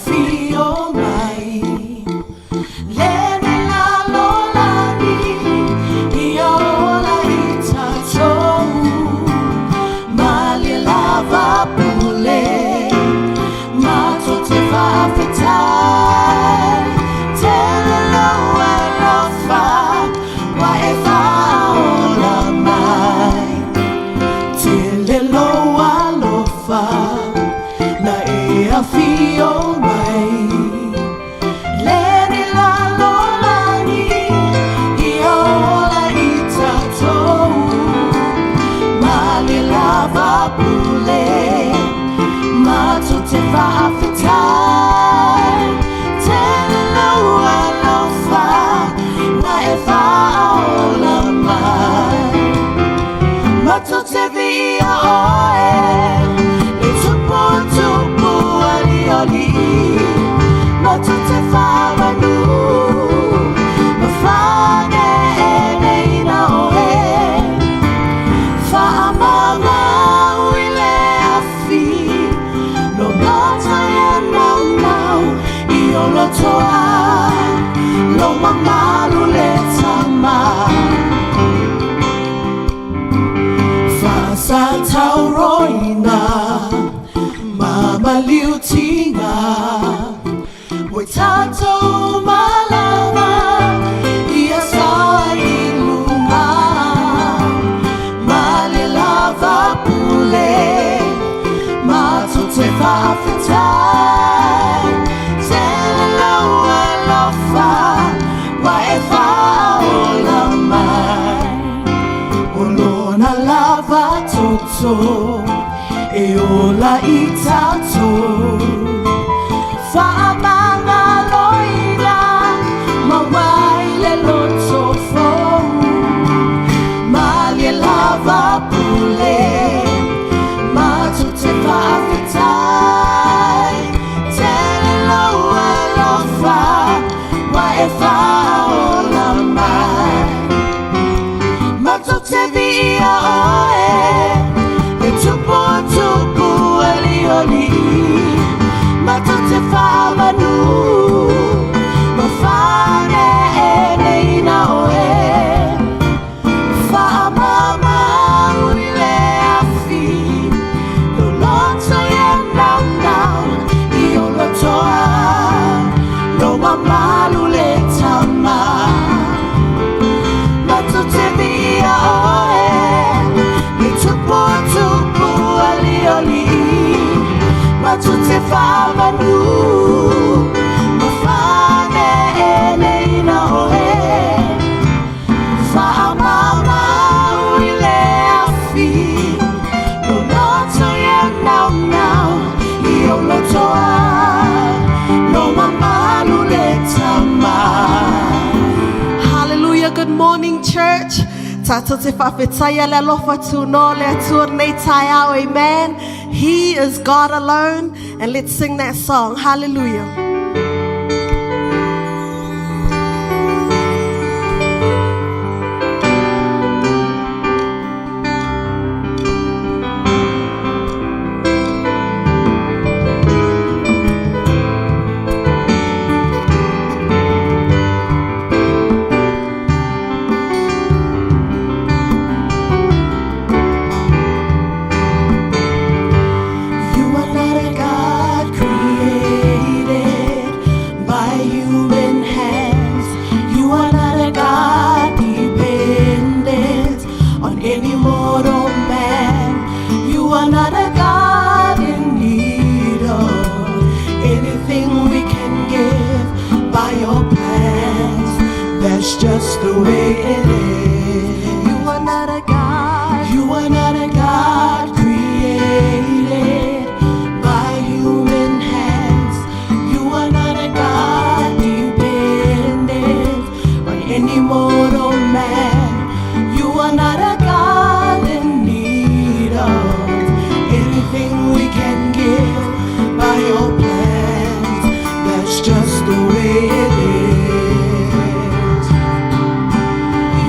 feel mai leni lalolani iola itatou mali lava pule matote fa'afetai telelo alofa wa e fa'aola mai telelo alofa na e afio mai leni lalolani iola itatou mali lava pule matote fa'afetai telelo alofa na e fa'aola mai matote via oe le tupu Aloalii matote fa'amanu mafane eneina oe fa'amanga uile afi no mata e nau io lo toa lo mamalu le tama fa'sa tauroina mama liutinga Wai tatou malama ia sawa ilunga mali lava pule matote fa'afetai telelo alofa wa e fa'aola mai olona lava toto e ola itatou fa'amanga loina mawai le lotofo mali lava pule matote fa'afetai telelo alofa wa e fa'aola mai matote via oe le tupu Aloalii matote fa'amanu mafane eneina oe fa'amama uile afi loloto ye nau io lo toa lo mamalu le tama matote via oe le tupu Aloalii matote fa'amanu mafane eneina oe fa'amama uile afi loloto ye nau io lo toa lo mamalu le tama. Hallelujah. Good morning, church. Tatote fa'afetai le alofa tuno le atur nei tai au. Amen. He is God alone. And let's sing that song. Hallelujah. That's just the way it is. You are not a God. You are not a God created by human hands. You are not a God dependent on any mortal man. You are not a God in need of anything we can give by your plans. That's just the way it is.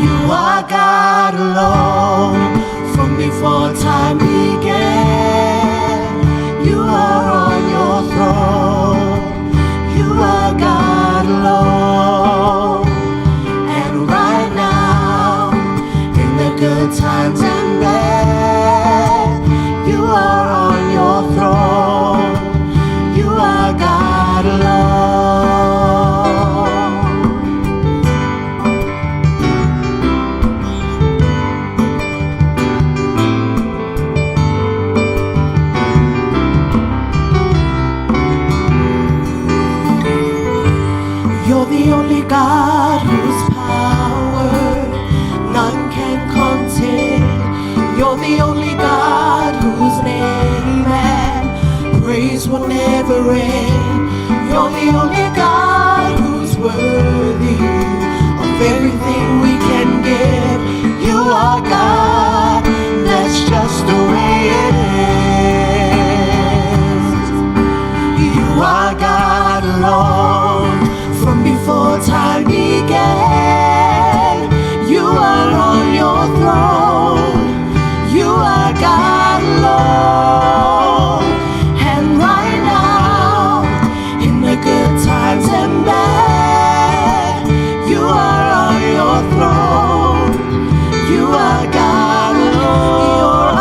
You are God alone from before time began. You are on your throne. You're the only God who's worthy of everything we can give. You are God, that's just the way it is. You are God alone, from before time began. You are on your throne. You are God alone. And right now, in the good times and bad, you are on your throne. You are God alone. You're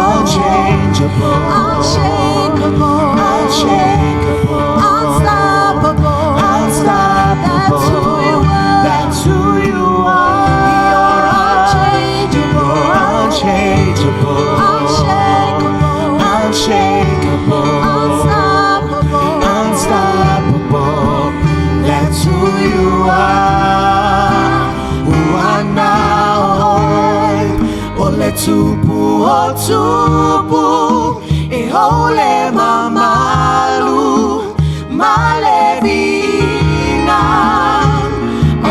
unchangeable, unshakable, unshakable, unstoppable, unstoppable. That's who you are. You're unchangeable, unchangeable, unshakable, unshakable, unstoppable, unstoppable. That's who you are. Ole tupu o tupu e ole mamalu malevina o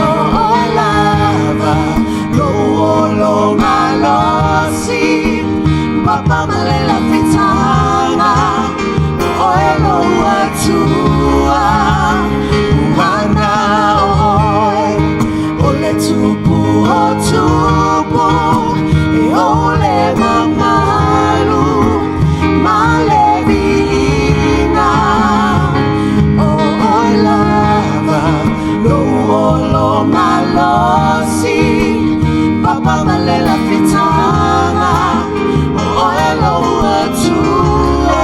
lava lo malosi papa malela fitana o elo atua wana ole tupu o tupu ole mamalu malevina oh lava lo malosi papa malela fitana oh elo atua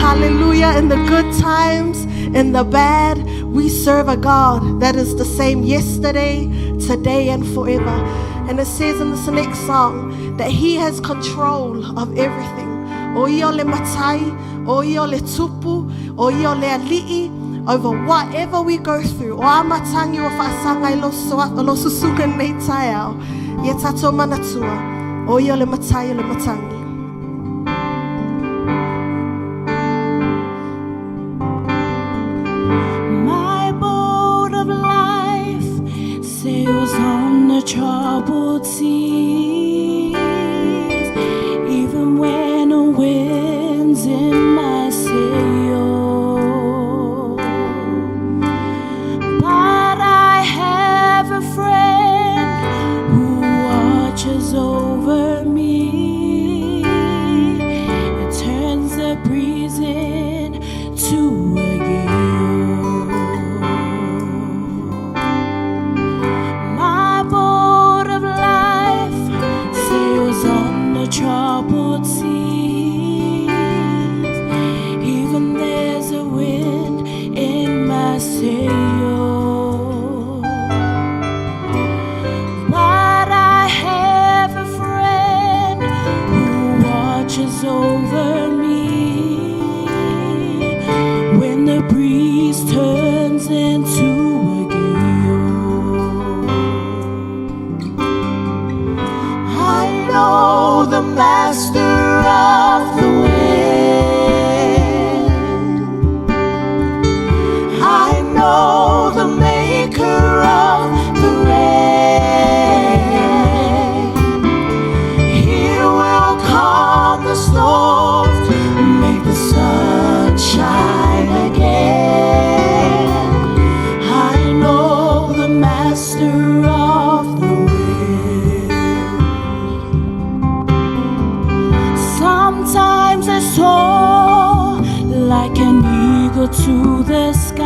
Hallelujah. In the good times, in the bad, we serve a God that is the same yesterday, today, and forever. And it says in this next song that He has control of everything. Oiole matai, oiole tupu, oiole ali'i, over whatever we go through. O amatangi o whaasanga I lo susuka nei tai au. Ia tatou manatua, oiole matai, ole matangi. On the troubled seas, even when the winds in my sail. But I have a friend who watches over me and turns the breeze into a gale. Troubled seas, even there's a wind in my sail. But I have a friend who watches over me when the breeze turns into a gale. I know the master of the wind. I know the maker of the rain. He will calm the storms, make the sun shine again. I know the master of the wind. Sometimes I soar like an eagle to the sky.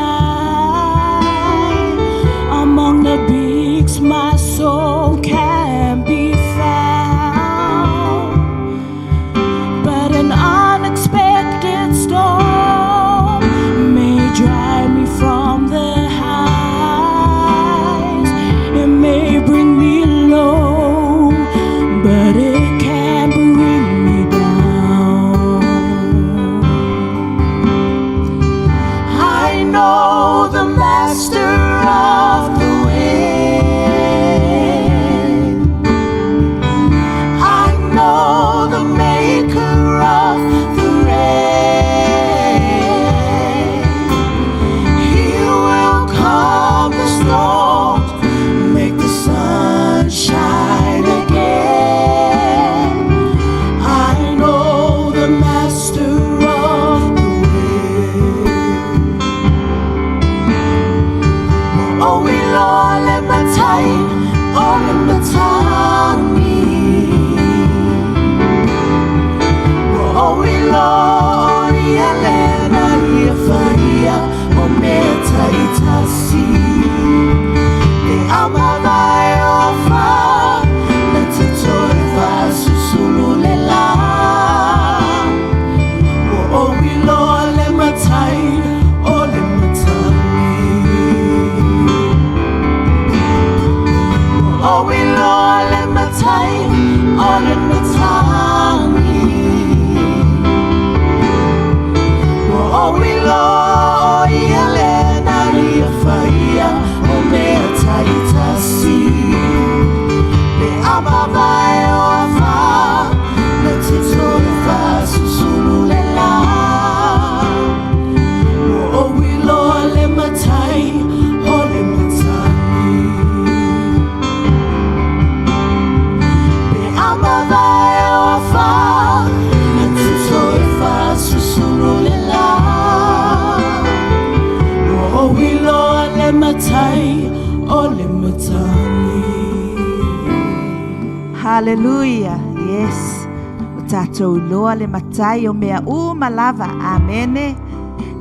Among the peaks my soul can be found. But an unexpected storm may drive me from the just the wrong way. Oh, we Lord, let my time, oh, let my time me. Oh, we Lord, Elena, Fire, oh, Meta, Itasi. The Amavai of fire, let it over Susululela. Oh, we Lord, let my time, oh, let my time. Oh, we Lord, let my time, oh, let my time. Oh, we Lord, Elena, Fire, oh, Meta, Itasi. The Amavai of fire, let it over Susululela. Oh, we Lord, let my time, oh, let my time. The Amavai of fire, let it over Susululela. Oh, we Lord, let my time, oh, let my time. Hallelujah. Yes. O tātou loa le matai o mea malava. Amene.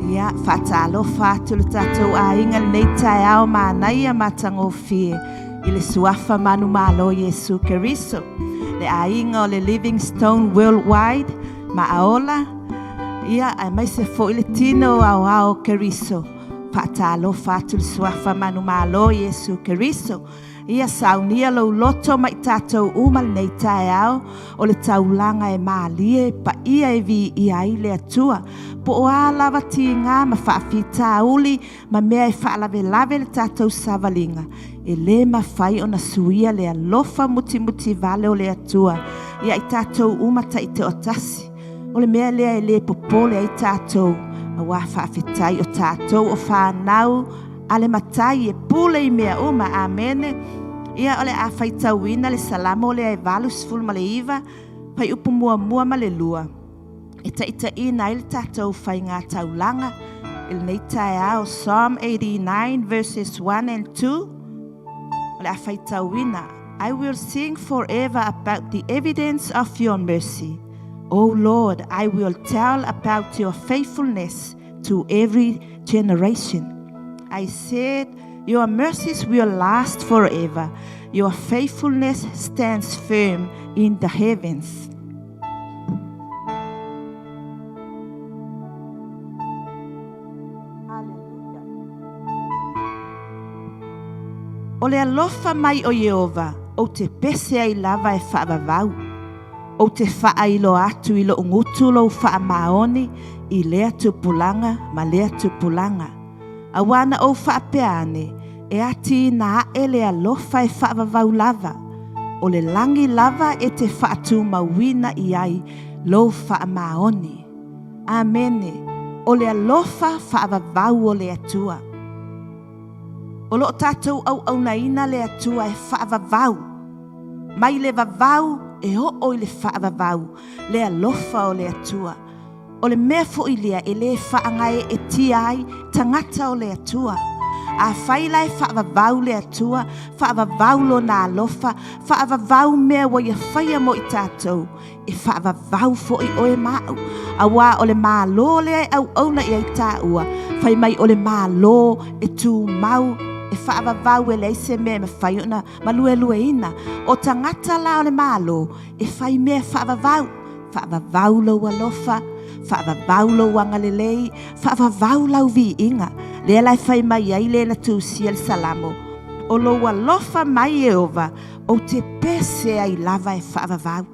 Ia, whatalo whātu le tātou a inga le nei tai ao mānai a matango fie. I le suafa manu malo Yesu Keriso. Le a inga o le Livingstone Worldwide. Maaola. Ia, ai mai se fo i le tino au ao Keriso. Whatalo whātu le suafa manu malo Yesu Keriso. Ia saunia lo loto mai tātou umal nei tae ao o le taulanga e maalie pa ia e vi ia i le atua. Po o a lava ti ngā ma whaafita uli ma mea e whaalave lave le tātou savalinga. E le ma whai o na suia le alofa muti muti vale o le atua. Ia i tātou umata i te otasi. O le mea lea e le popole i tātou. A wā whaafitai o tātou o whanau. Ale matai e pule i mea uma, amene. Ia ole a whaitauina le salamo le e valus ful ma le iwa, pai upu mua mua ma le lua. E ita ina il tātou whai ngā taulanga, il nei tae ao Psalm 89 verses 1 and 2. Ole a whaitauina, I will sing forever about the evidence of your mercy. O Lord, I will tell about your faithfulness to every generation. I said, your mercies will last forever. Your faithfulness stands firm in the heavens. Hallelujah. O le alofa mai o Jehova, o te pese ai lava e whaavavau. O te whaailo atu i lo ungutu lo whaamaoni i lea tupulanga ma lea tupulanga. Awana o whaapeane, e ati na ele alofa e whaavavau lava. O le langi lava e te whaatu mawina i ai lo whaamaoni. Amene, o le alofa whaavavau o le atua. O lo tātou au naina le atua e whaavavau. Mai le vavau e o i le whaavavau, le alofa o le atua. O le mea fo ilia e le whaangai e ti ai tangata o le atua. A whaila e whaavavau le atua, whaavavau lo nā alofa, whaavavau mea wa ia whaia mo i tātou, e whaavavau fo i oe mau. A wā o le mālo le au na i ai tāua, whai mai o le mālo e tū mau, e whaavavau e leise mea me whaiona malue lue ina. O tangata la o le mālo, e whai mea whaavavau, whaavavau lo alofa, whaavavau lo wangalelei, whaavavau lau vi inga. Lea lai whai mai ai le na tūsia le salamo. O lo alofa mai Jehova, o te pese ai lava e whaavavau.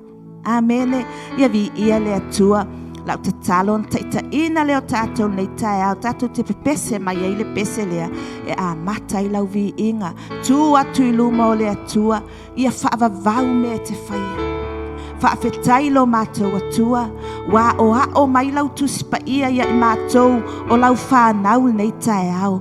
Amene, ia vi ia le atua, lau te talon taita ina leo tātou nei tae au, tātou te pese mai ai le pese lea, e a matai lau vi inga, tū atu i luma o le atua, ia whaavavau me te whaia. Whaafetai lo mātou atua, wā o mai lau tuspa ia i mātou o lau whānau nei tae au.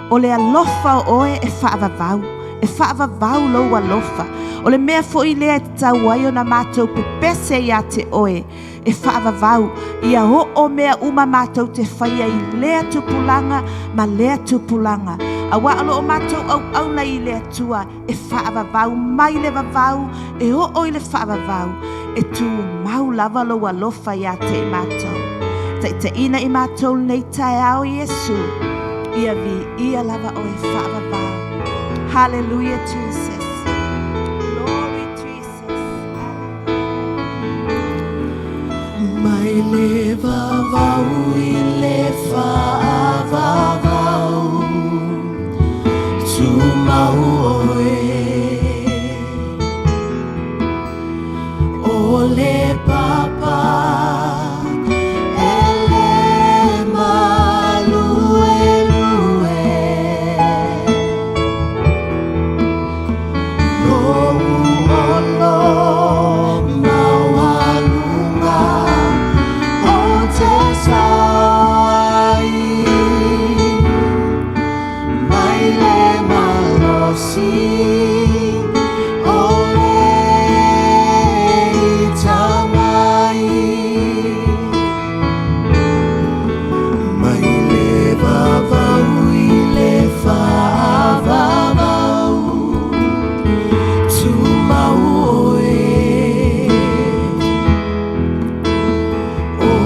O le alofa o oe e whaavavau, e whaavavau lo alofa. O le mea fo i lea te tau ai o na mātou pepese ia te oe, e whaavavau. Ia o mea uma mātou te whaia I lea tupulanga ma lea tupulanga. A waalo o mātou au na I lea tua e whaavavau mai le vavau e o I le whaavavau e tu mau lava lo alofa ia te mātou. Te ina I mātou nei tae ao Yesu. Ia vi ia lava o e whaavavau. Hallelujah, Jesus. Glory, Jesus. Mai le vavau I le whaavavau tu mau oe o le papa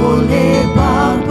Ole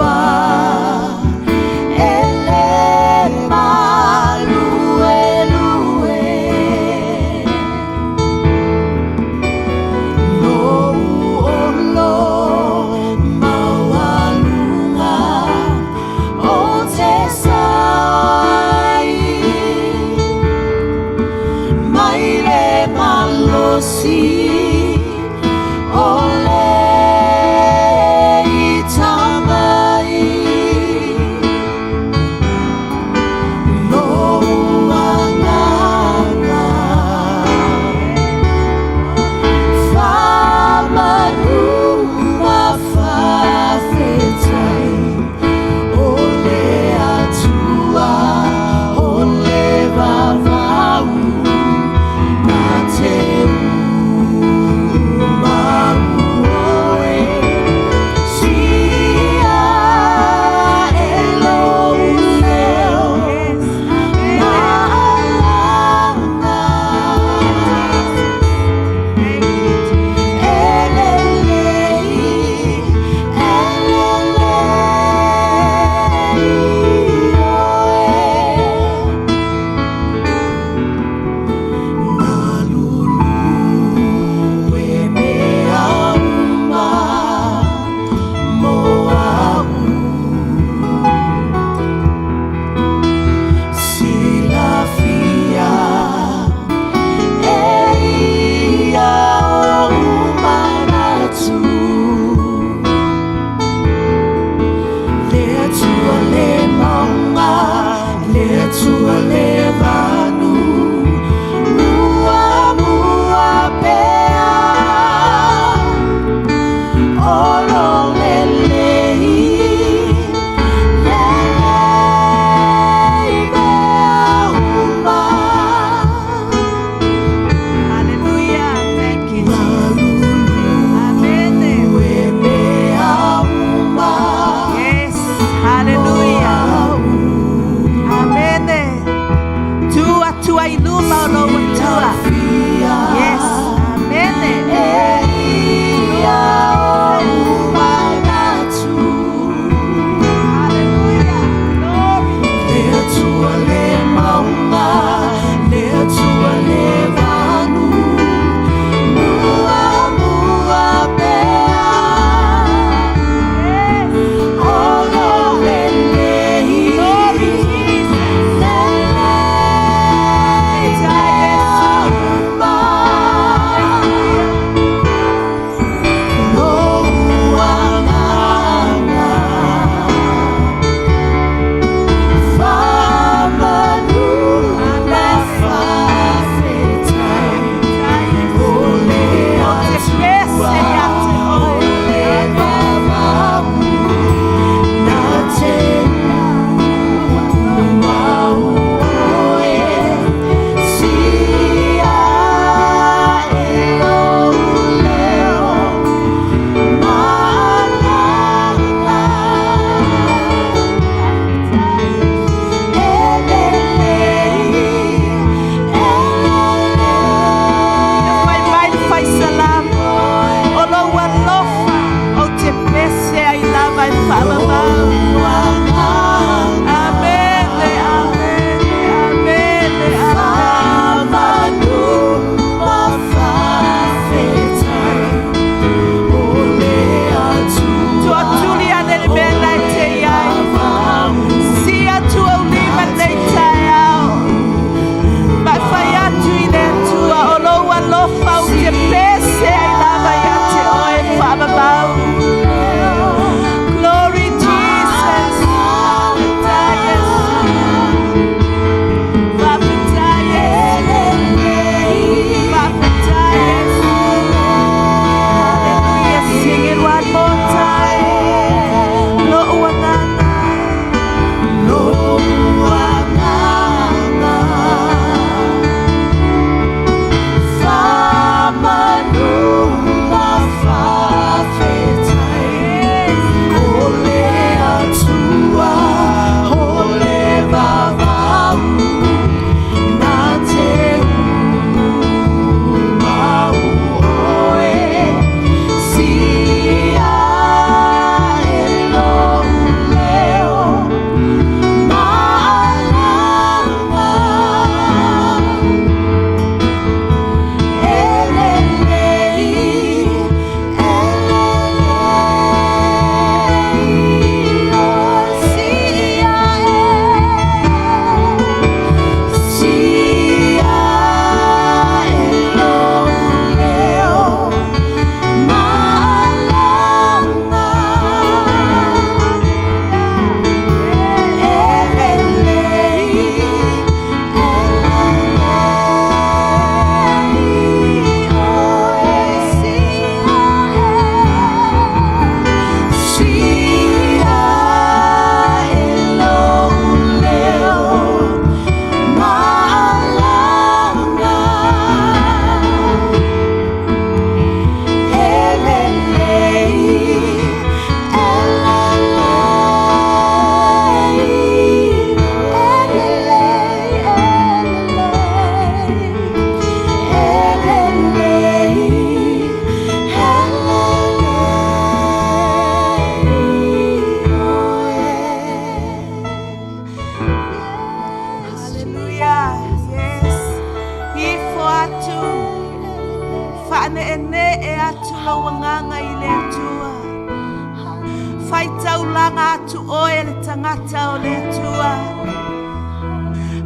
Pulanga atu oe le tangata o le atua.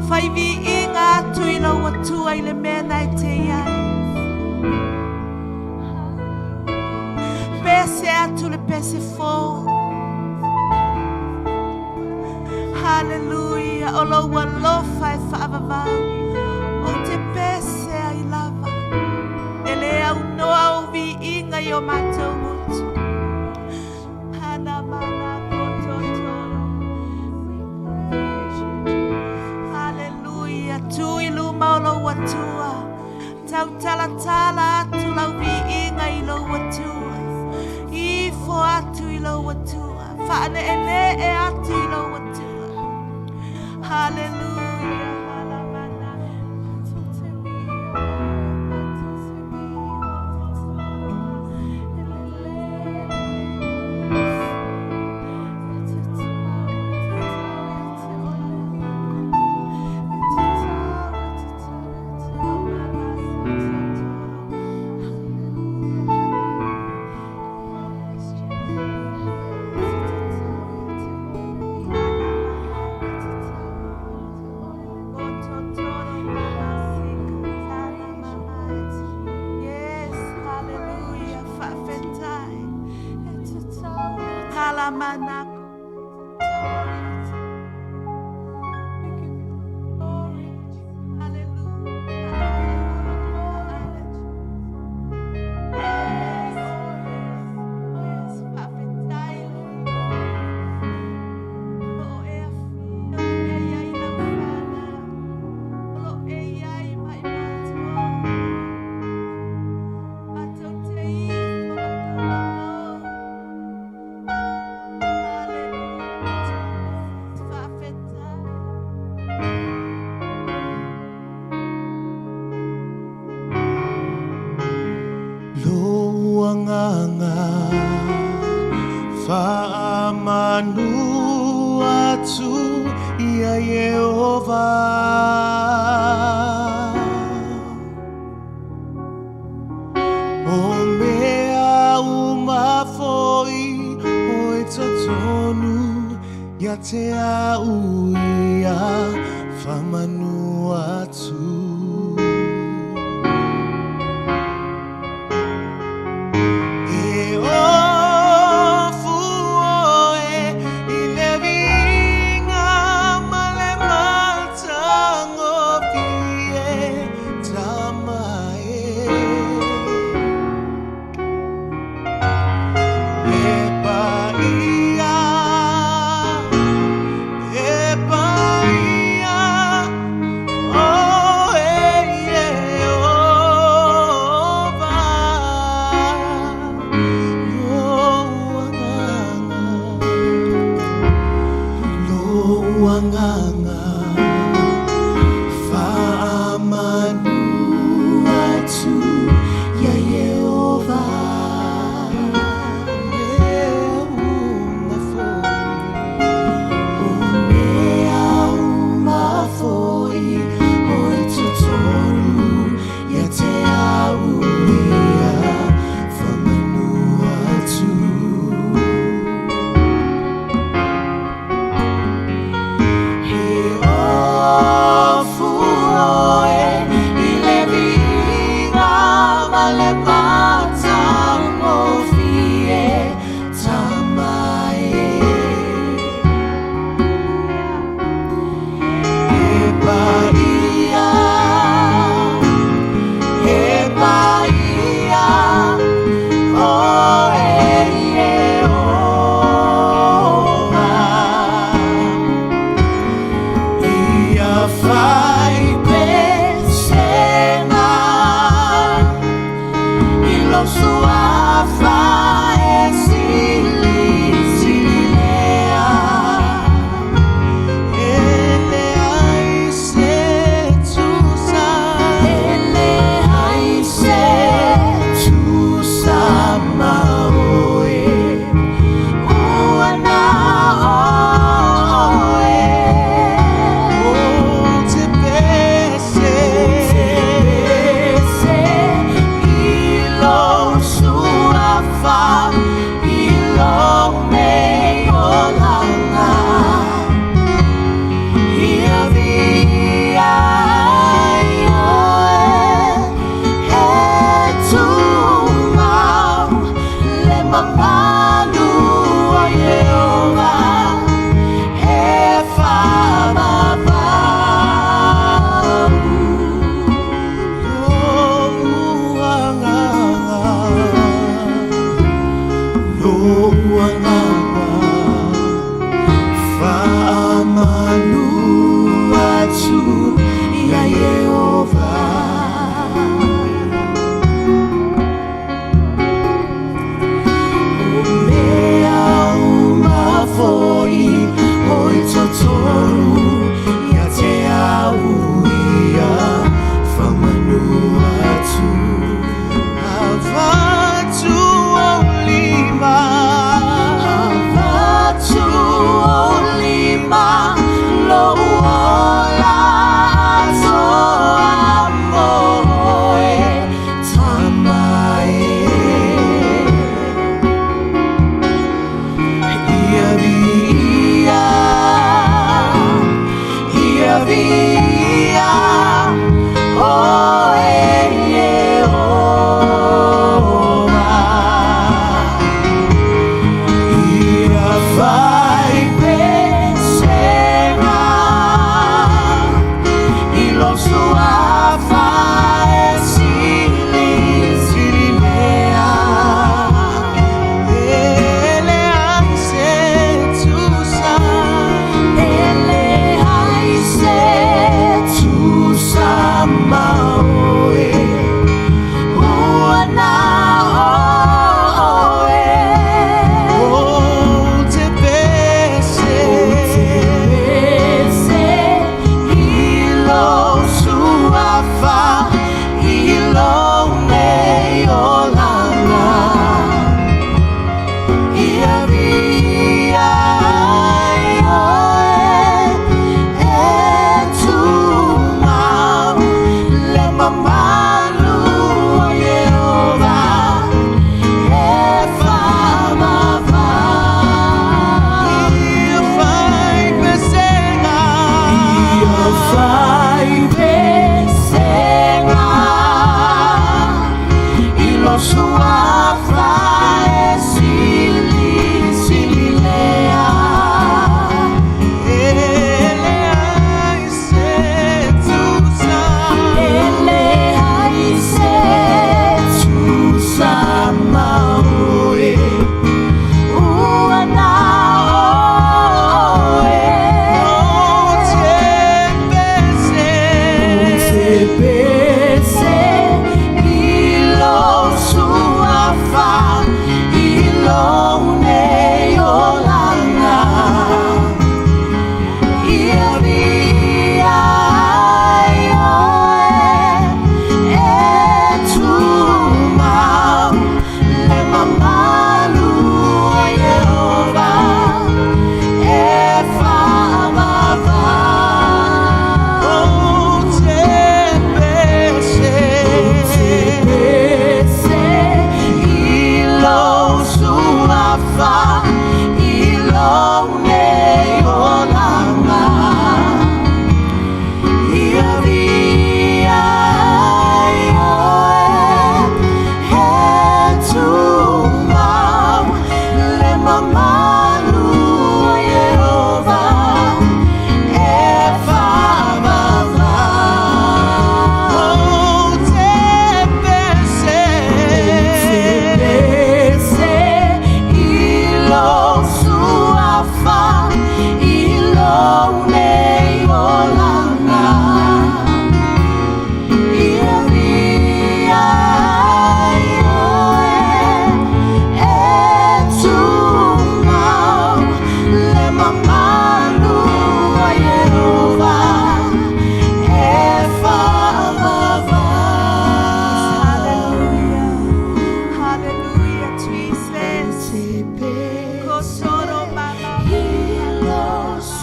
Whaivi inga atu I lau atua I le mena I te iai. Pese atu le pese fō. Hallelujah. O lo walofa e whaavavau. O te pese ai lava. E le au noa o vi inga I o mātou mutu. Hana mana koto toro. Hallelujah. Tui luma o lo watua. Tau tala tala atu lau vi inga I lo watua. Ifo atu I lo watua. Whaane ene e atu I lo watua. Hallelujah. Halamana. Manu atu ia Yehova o mea umafoi o e totonu ia te au ia whamanu atu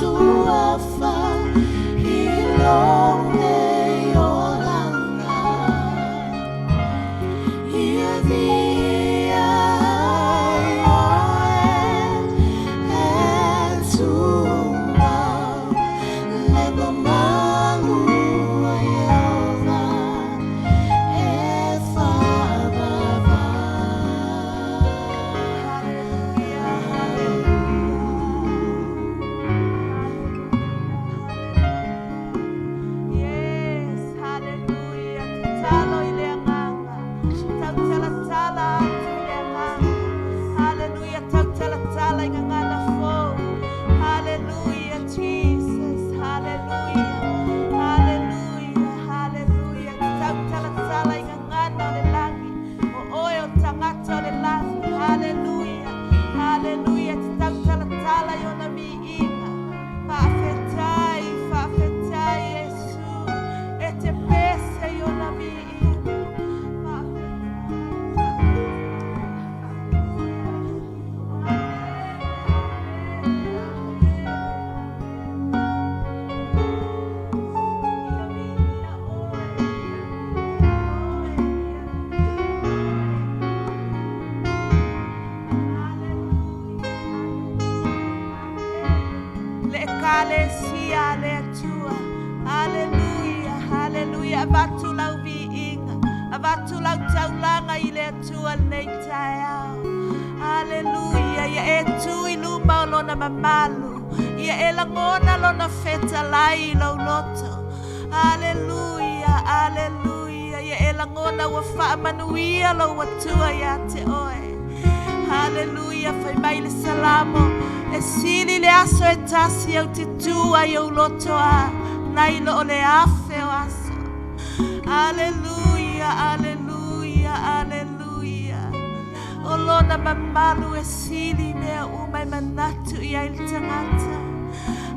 tuafa ilone olanga iavia and tumba lebo malu ayova Hallelujah, hallelujah. Avatulau viinga, avatulau taulanga ile tua leitao. Hallelujah, ya etu iluma lona mamalu, ya elangona lona feta lai lo loto. Hallelujah, hallelujah, ya elangona wafa manuia lo watua ya te oe. Hallelujah, fai maile salamo. Esili le aso e tasi au te tua i au lotoa nai lo o le afe o aso. Alleluia, alleluia, alleluia. O lona mamalu esili mea umai manatu i ai tangata.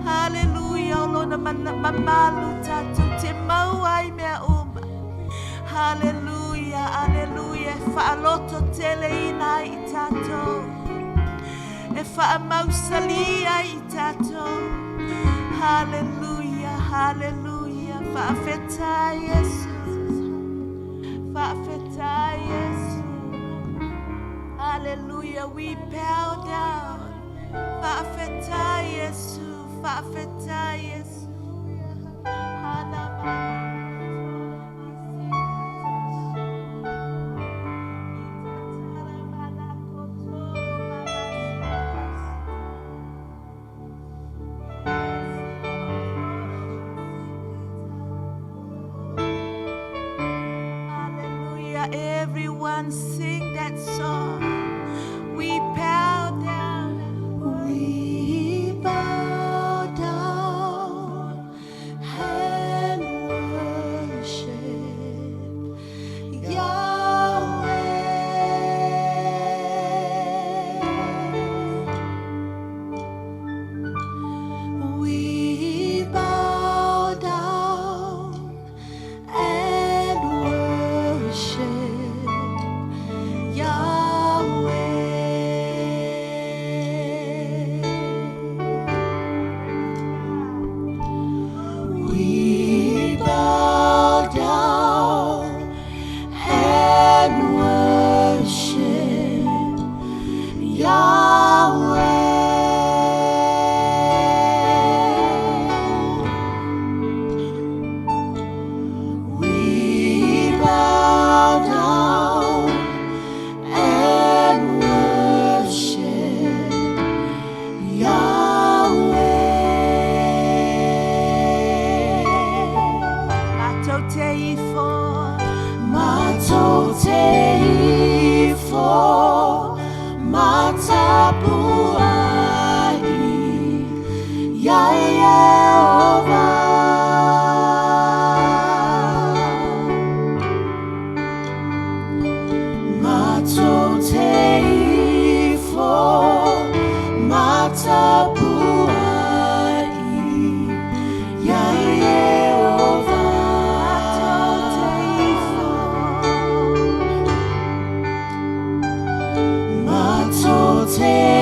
Alleluia, o lona mamalu tatu te mauai mea uma. Alleluia, alleluia, faaloto tele ina i tatou. E whaamausalia i tātou. Hallelujah, hallelujah. Whaafeta Yesu. Whaafeta Yesu. Hallelujah, we bow down. Whaafeta Yesu. Whaafeta Yesu. Everyone sing that song. We bow down. We bow down and worship Yahweh. We bow down and worship Yahweh. We bow down and worship Yahweh. We bow down and worship Yahweh. Matoteifo, matapuai, ya Yehova. Matoteifo, matapuai, ya Yehova.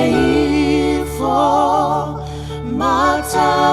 Matoteifo, matapuai.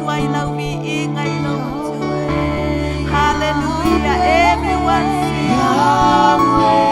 tua I lau vi inga I lau tua. Hallelujah. Everyone sing Yahweh.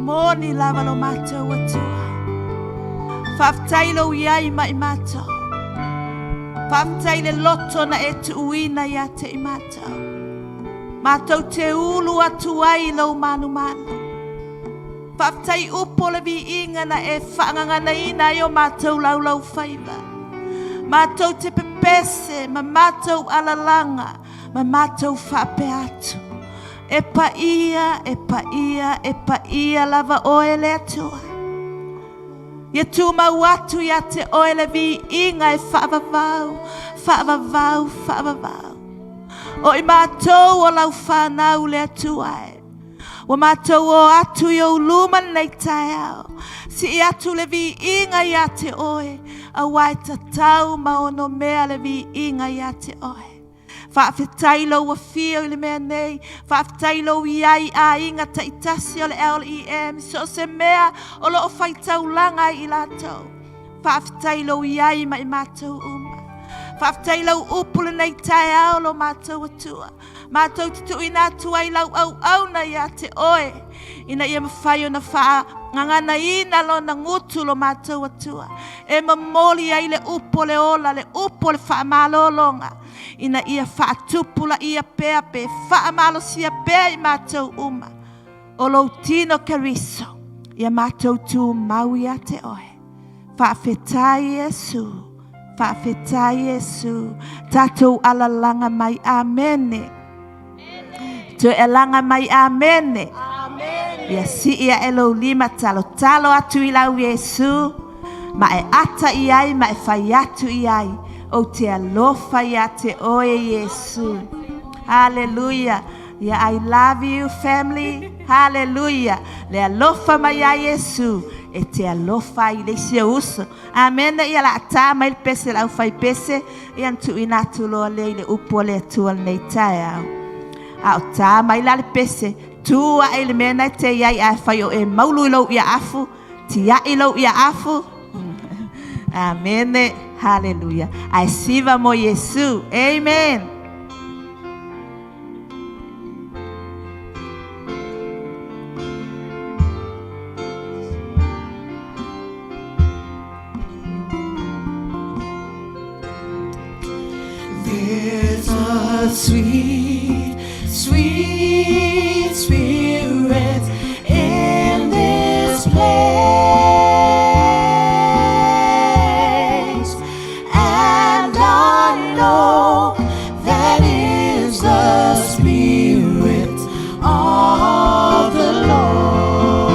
Moni lava lo mato watua. Faftailo yai ma imato. Faftaile loto na etu uina ya te imato. Mato te ulu atuai lo manu manu. Faftai upo le vi inga na e whaanganga ina yo mato lau lau faiva. Mato te pepese, ma mato alalanga, ma mato whape atu. E pa ia lava oele atua. Ia tu mauatu ia te oele vi inga e whaavavau. O I mātou o lau whanau le atua e. O mātou o atu i o luman nei tae au. Si I atu le vi inga ia te oe. A wai tatau maono mea le vi inga ia te oe. Whaafetailo wa fia o le mea nei. Whaafetailo iai a inga ta itasi o le LEM. So se mea o lo o whaitau langa I latou. Whaafetailo iai ma I mātou uma. Whaafetailo upule nei tae au lo mātou atua. Mātou tutu ina atua I lau au na ia te oe. Ina ia mawhai o na wha ngangana ina lo na ngutu lo mātou atua. E mamoli ai le upo le ola, le upo le wha malolonga. Ina ia wha tupula ia pea pe wha malo sia pea I mātou uma. O lo tino kariso. Ia mātou tu mau ia te oe. Whaafetai Yesu. Whaafetai Yesu. Tatou alalanga mai amene. Tu elanga mai amene. Ia si ia elo lima talo atu I lau Yesu. Ma e ata iai, ma e whai atu iai. O te alofa ia te oe Yesu. Hallelujah. Yeah, I love you, family. Hallelujah. Le alofa mai a Yesu. E te alofa I le sia uso. Amen. Ia la ata mai pese lau fai pese. Ia ntu inatu loa le upo le atua nei tae au. Au ta mai la le pese. Tua e le mena te iai a whai o e maulu ilo ia afu. Tia ilo ia afu. Amen. Hallelujah. Ai siva mo Yesu. Amen. There's a sweet sweet Spirit in this place, and I know that is the Spirit of the Lord.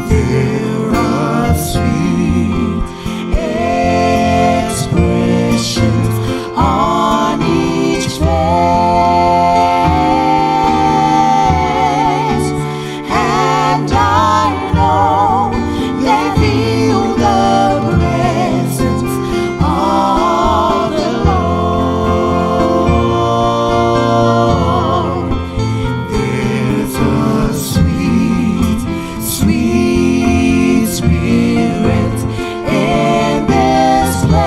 There are sweet expressions on each face, and I know they feel the presence of the Lord. There's a sweet, sweet Spirit in this place,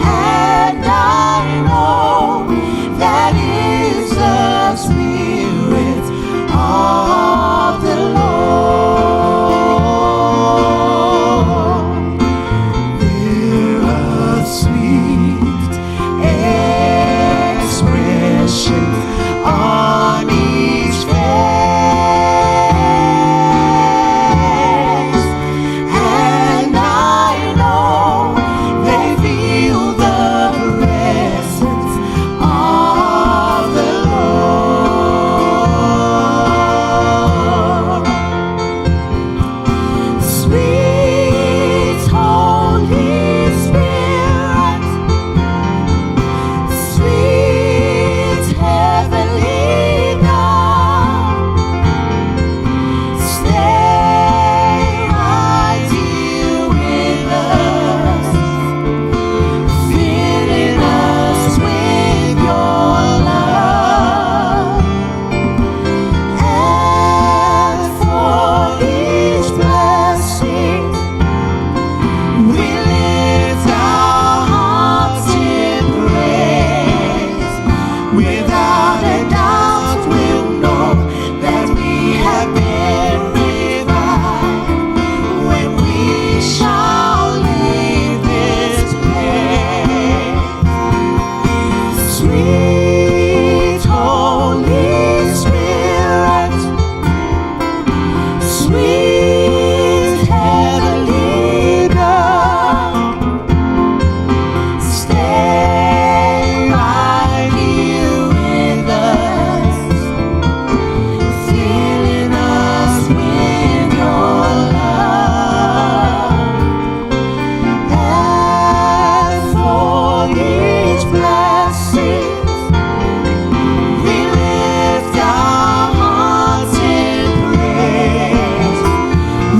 and I know that is the Spirit of the Lord. There are sweet expressions on each face, and I know they feel the presence of the Lord. Sweet Holy Spirit, sweet Heavenly God, stay right here with us, filling us with your love, and for each blessing we lift our hearts in praise. Without a doubt we'll know that we have been revived when we shall leave this place. Sweet Holy Spirit, sweet Heavenly God, stay right here with us, filling us with your love, and for each blessing we lift our hearts in praise.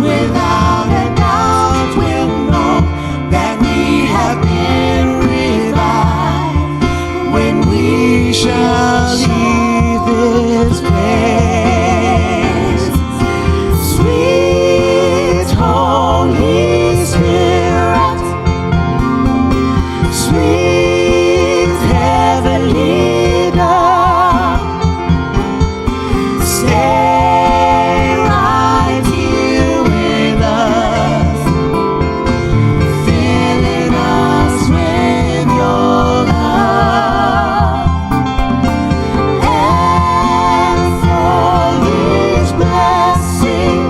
Without a doubt we'll know that we have been revived when we shall leave this place. Sweet Holy Spirit, sweet Heavenly God, stay right here with us, filling us with your love, and for each blessing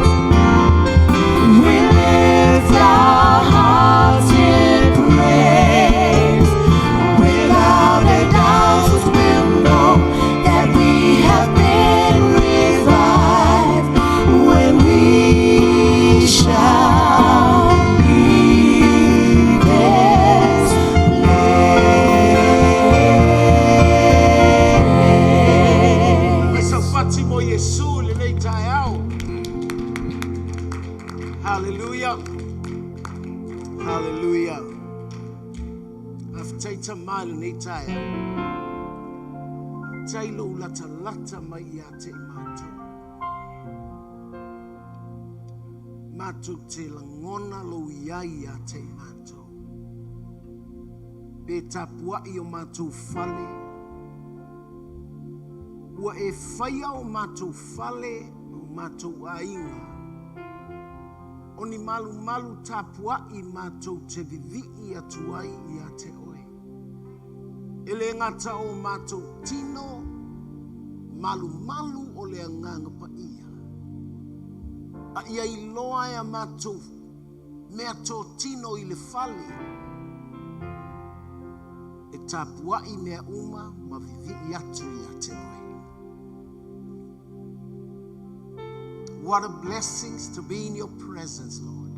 we lift our hearts in praise. Without a doubt we'll know that we have been revived when we shall leave this place. Essa Fátima Yesu leitayao. Hallelujah. Hallelujah. Aftaita mal leitayao. Tailo lata mayate mato. Mato te langona lo yaya te mato. Betapua iyo mato fale. Wa e faya o mato fale o mato ainga. O ni malu malu tapua I mātou te vivi I atuai I a te oe. Ele ngata o mātou tino malu malu o le anganga pa ia. A ia I loa e a mātou mea tō tino I le fale. E tapua I mea uma ma vivi I atu I a te oe. What a blessing to be in your presence, Lord.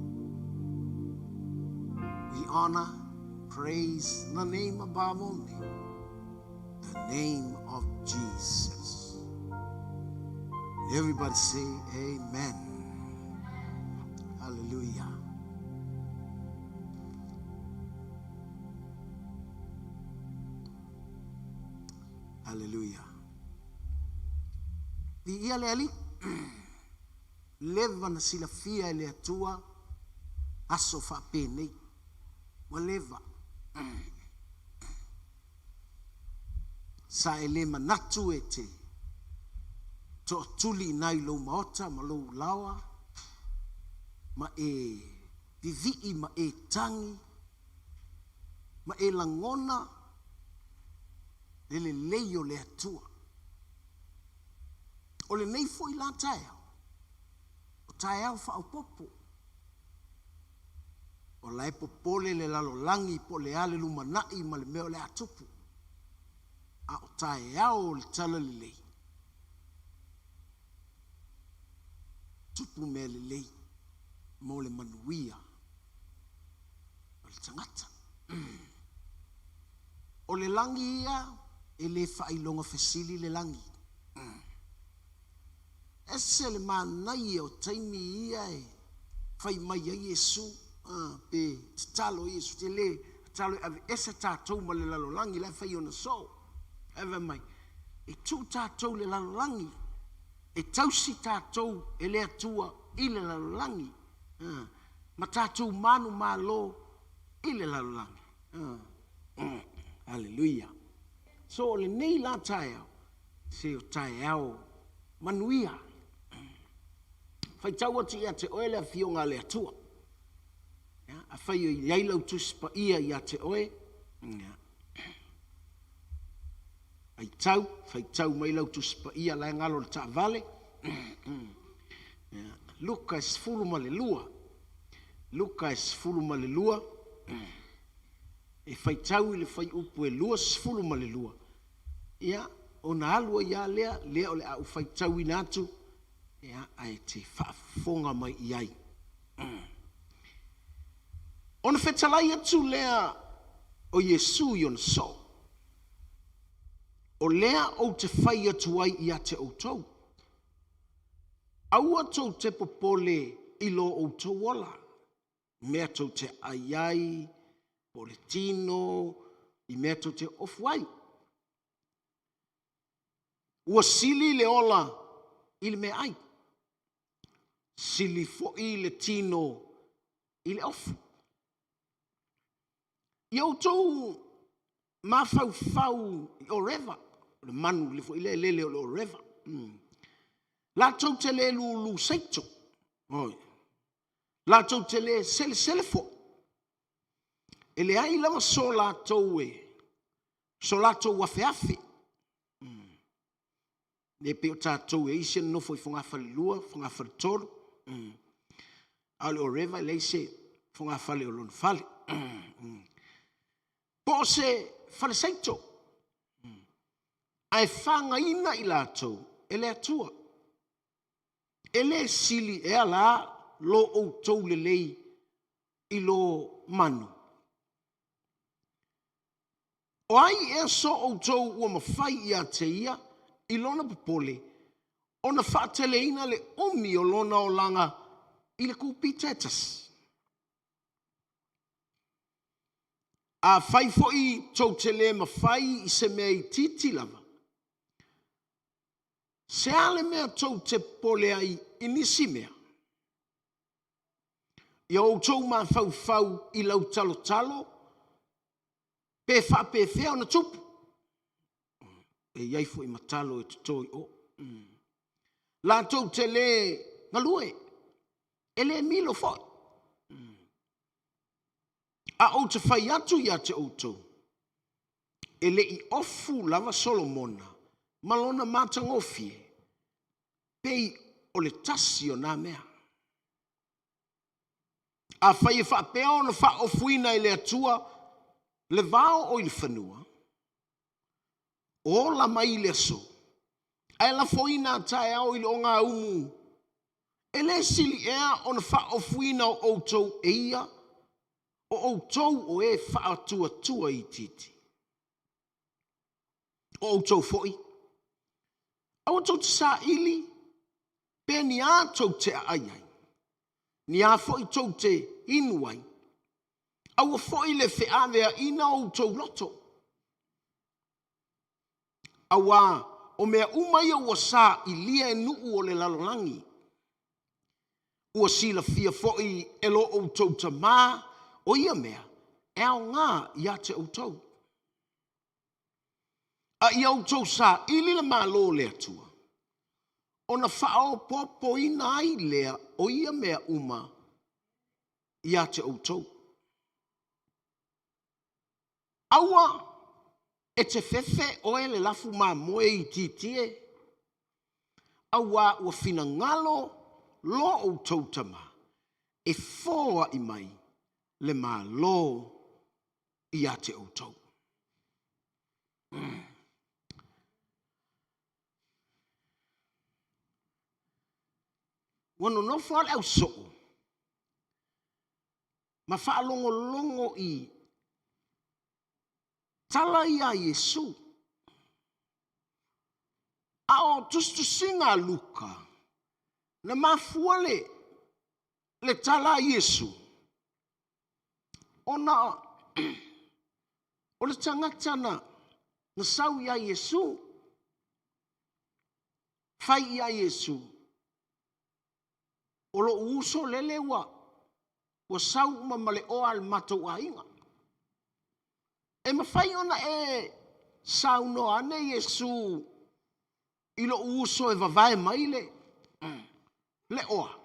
We honor, praise the name above all names, the name of Jesus. Everybody say amen. Hallelujah. Hallelujah. Kuki Aloalii. Leva na silafia ele atua aso whapene. Wa leva. Sa ele manatu e te. To tuli nai lo maota ma lo lawa. Ma e vivii ma e tangi. Ma e langona. Lele leio le atua. O le nei foi la taia. Tai au wha popo. O lai popole le lalo langi po le ale lumanai ma le meo le atupu. A o tai au le tala le lei. Tupu me le lei. Mo le manuia. O le tangata. O le langi ia e le whailonga fesili le langi. Ese le manai o taimi ia e whai mai a Yesu pe talo Yesu te le talo ave ese tātou ma le lalolangi le whai ona so ave mai e tū tātou le lalolangi e tausi tātou e le atua I le lalolangi ma tātou manu malo I le lalolangi Hallelujah. So le nei la tae se o tae au manuia fai tau ati ia te oe le fionga le atua. A fai o iai lau tuspa ia te oe. Ai tau, fai tau mai lau tuspa ia la ngalo le ta vale. Luka es fulu ma le lua. Luka es fulu ma le lua. E fai tau I le fai upu e lua sfulu ma le lua. Ia, o na alua ia lea o le au fai tau inatu. Ia, ai te whaafonga mai iai. Ona whetalai atu lea o Yesu I ona so. O lea o te whai atu ai ia te outou. Au atu te popole I lo outou ola. Mea tau te aiai, poletino, I mea tau te ofuai. Ua sili le ola I le mea ai. Sili fo I le tino I le ofu. I outou mawhau o reva. Le manu le fo I le lele o reva. La tau te le lu seito. La tau te le sele fo. E le ai lama so la tau e. So la tau wafeafe. Le pe o tātou e ise no foi whangawhare lua, whangawhare toro. Ale o reva le ise whangawhare o lon whale. Po se whale saito. Ai whanga ina I lātou, e le atua. E le sili e ala lo o tau le lei I lo manu. O ai e so o tau ua mawhai ia te ia, I lona popole, ona whaateleina le omi o lona o langa I le kupi tetas. A whai foi tau te le mawhai I se mea I titi lava. Se ale mea tau te pole ai I nisi mea. I o tau ma fau I lau talo, pe whea ona tupu. E iai fo I matalo e tutoi o. La tau te le ngalue. E le milo fo. A o te whai atu ia te outou. E le I ofu lava Solomona, malona matangofie, pei o le tasi o nā mea. A whai e whaapea o na wha ofuina I le atua, le vao o I le whanua, o la mai le so, ai la foina tae au I le o ngā umu, e le sili ea o na wha ofuina o outou e ia, o outou o e wha atua tua I titi. O outou foi. A outou te sa ili, pe ni a tou te aiai. Ni a foi tou te inuai. A ua foi le fe avea ina outou loto. A wa o mea umai a ua sa ilia e nuu o le lalolangi. Ua sila fia foi e lo outou ta maa, o ia mea, e au ngā ia te outou. A I outou sa ili le malo le atua. O na whao popo ina ai lea o ia mea uma ia te outou. Aua e te fefe o e le lafu mā moe I titie. Aua ua fina ngalo lo outou tama. E fōa I mai le malo ia te outou. Wano no whare au soo. Ma whaalongo longo I tala ia Yesu. A o tustu singa luka. Na mafuale le tala Yesu. Ona o le tangatana na sau ia Yesu. Fai ia Yesu. O lo uso lele wa sau mamale o al matou ainga. E mawhai ona e sau no ane Yesu I lo uso e vavae mai le oa.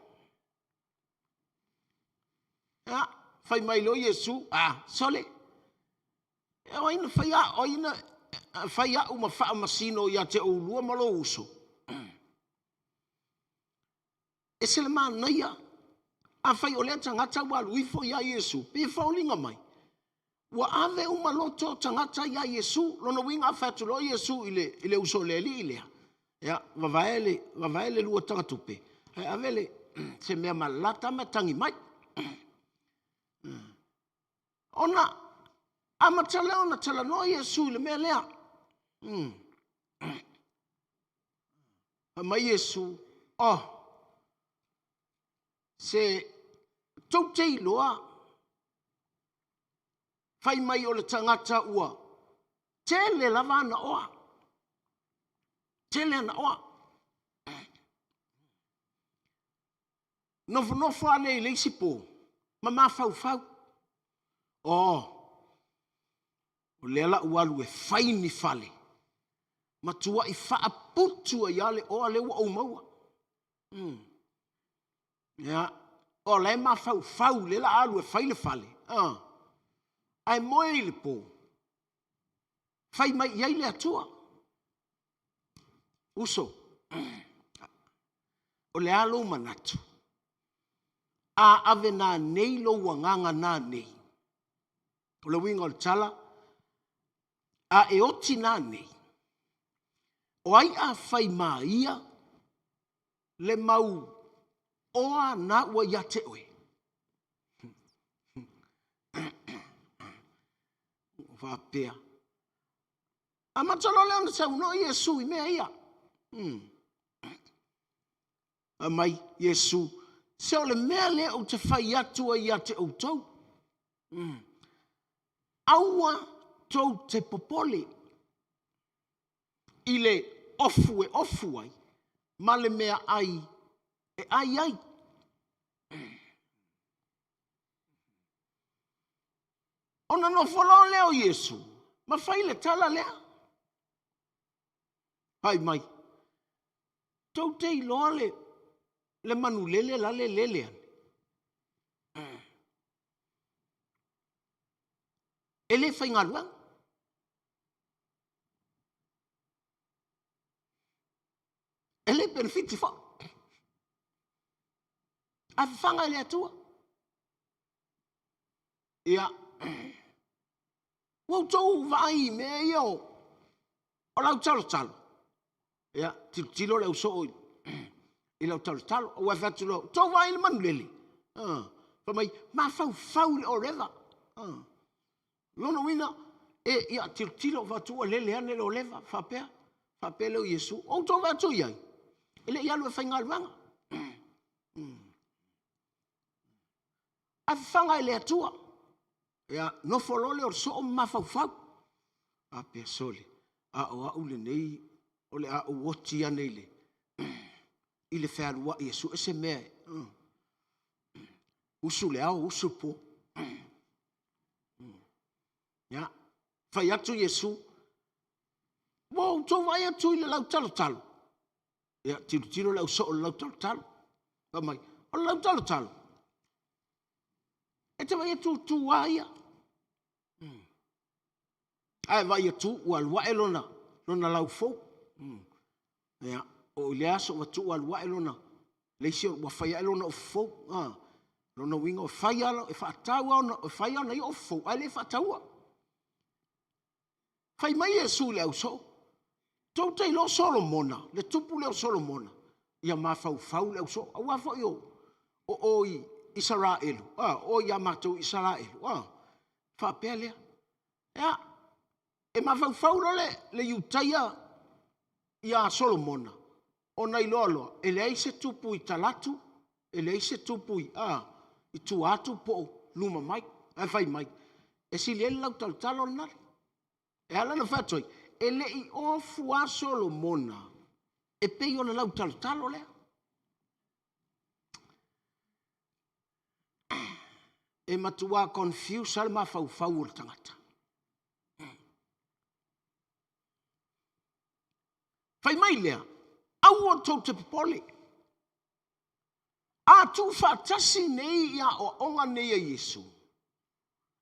Ya, fai mai lo Yesu, sole. E oina fai a uma wha masino ia te ulua ma lo uso. E se le mānaia, a whai o lea tangata wa luifo ia Yesu, pe whaulinga mai. Wa ave uma loto tangata ia Yesu, lona winga a whatulo Yesu ile uso le li ilea. Ya, wavaele lua tangatupe. Hai avele, se mea malata me tangi mai. Ona, ama tala ona tala no Yesu ile mea lea. Ma Yesu, se tau te iloa, whai mai o le tangata ua, tele lava na oa, tele na oa. Nofo ane I leisi po, ma fau. O lela ualu e whai ni fale, ma tua I wha aputua I ale oa lewa o maua. Ya, o le ma fau lela alu e whai le fale. Ai moe I le po. Whai mai iai le atua. Uso. O le alo manatu. A ave nā nei lo wanganga nā nei. O le winga o le tala. A e oti nā nei. O ai a whai mā ia. Le mau. Oa nā ua iate oe. Whapea. A matalo leo na tau no Yesu I mea ia. A mai Yesu. Se o le mea lea o te whai atua ia te outou. Aua tou te popole. I le ofu ai. Ma le mea ai. E ai. Ona no follow leo Yesu. Ma fai le tala lea. Hai mai. Tau te iloa le manu lele la le lele. e le whaingaruanga. E le benefiti wha. A whanga le atua. Ia. Wau tau vai me ia o lau talo talo. Ia, tilo leu so oi. I lau talo talo. O wai whatu lo. Tau vai le manu lele. Whamai, ma fau le o rewa. Lono wina, ia tilo whatu a lele ane le o lewa. Whapea leo Yesu. O tau watu iai. Ele ia lue whaingaruanga. A whanga ele atua. Ia, no folole o so o mafau. A pia sole. A o au le nei. O le a o woti ane le. I le whaarua Yesu. Ese mea. Usu le au, usu po. Ia. Whai atu Yesu. Wow, tō vai atu i le lau talo. Ia, tiro lau so o lau talo. Mai, o lau talo. E te vai atu tu waia. Ai vai atu ualua e lona lau fou. Ia, o le aso watu ualua e lona. Leisi o wawhaia e lona o fou. Lona winga o whaia ala, e whaataua o whaia ana i o fou. Ai le whaataua. Whai mai Yesu le au so. Tau tei lo Solomona, le tupu leo Solomona. Ia mafau le au so. Au wafo i o Israelu. O ia matou Israelu. Whapea lea. Ia. E mafau le iutaia ia Solomona. O nei loaloa. E le aise tupu i talatu. E le aise tupu i tuatu po luma mai. E whai mai. E si le lau talo nare. E ala na whatoi. E le i ofu a Solomona. E pei o le lau talo lea. E matua confuse al mafau o le tangata. Whai mai lea. Au o tau te pipole. A tu whatasi nei ia o onga nei a Yesu.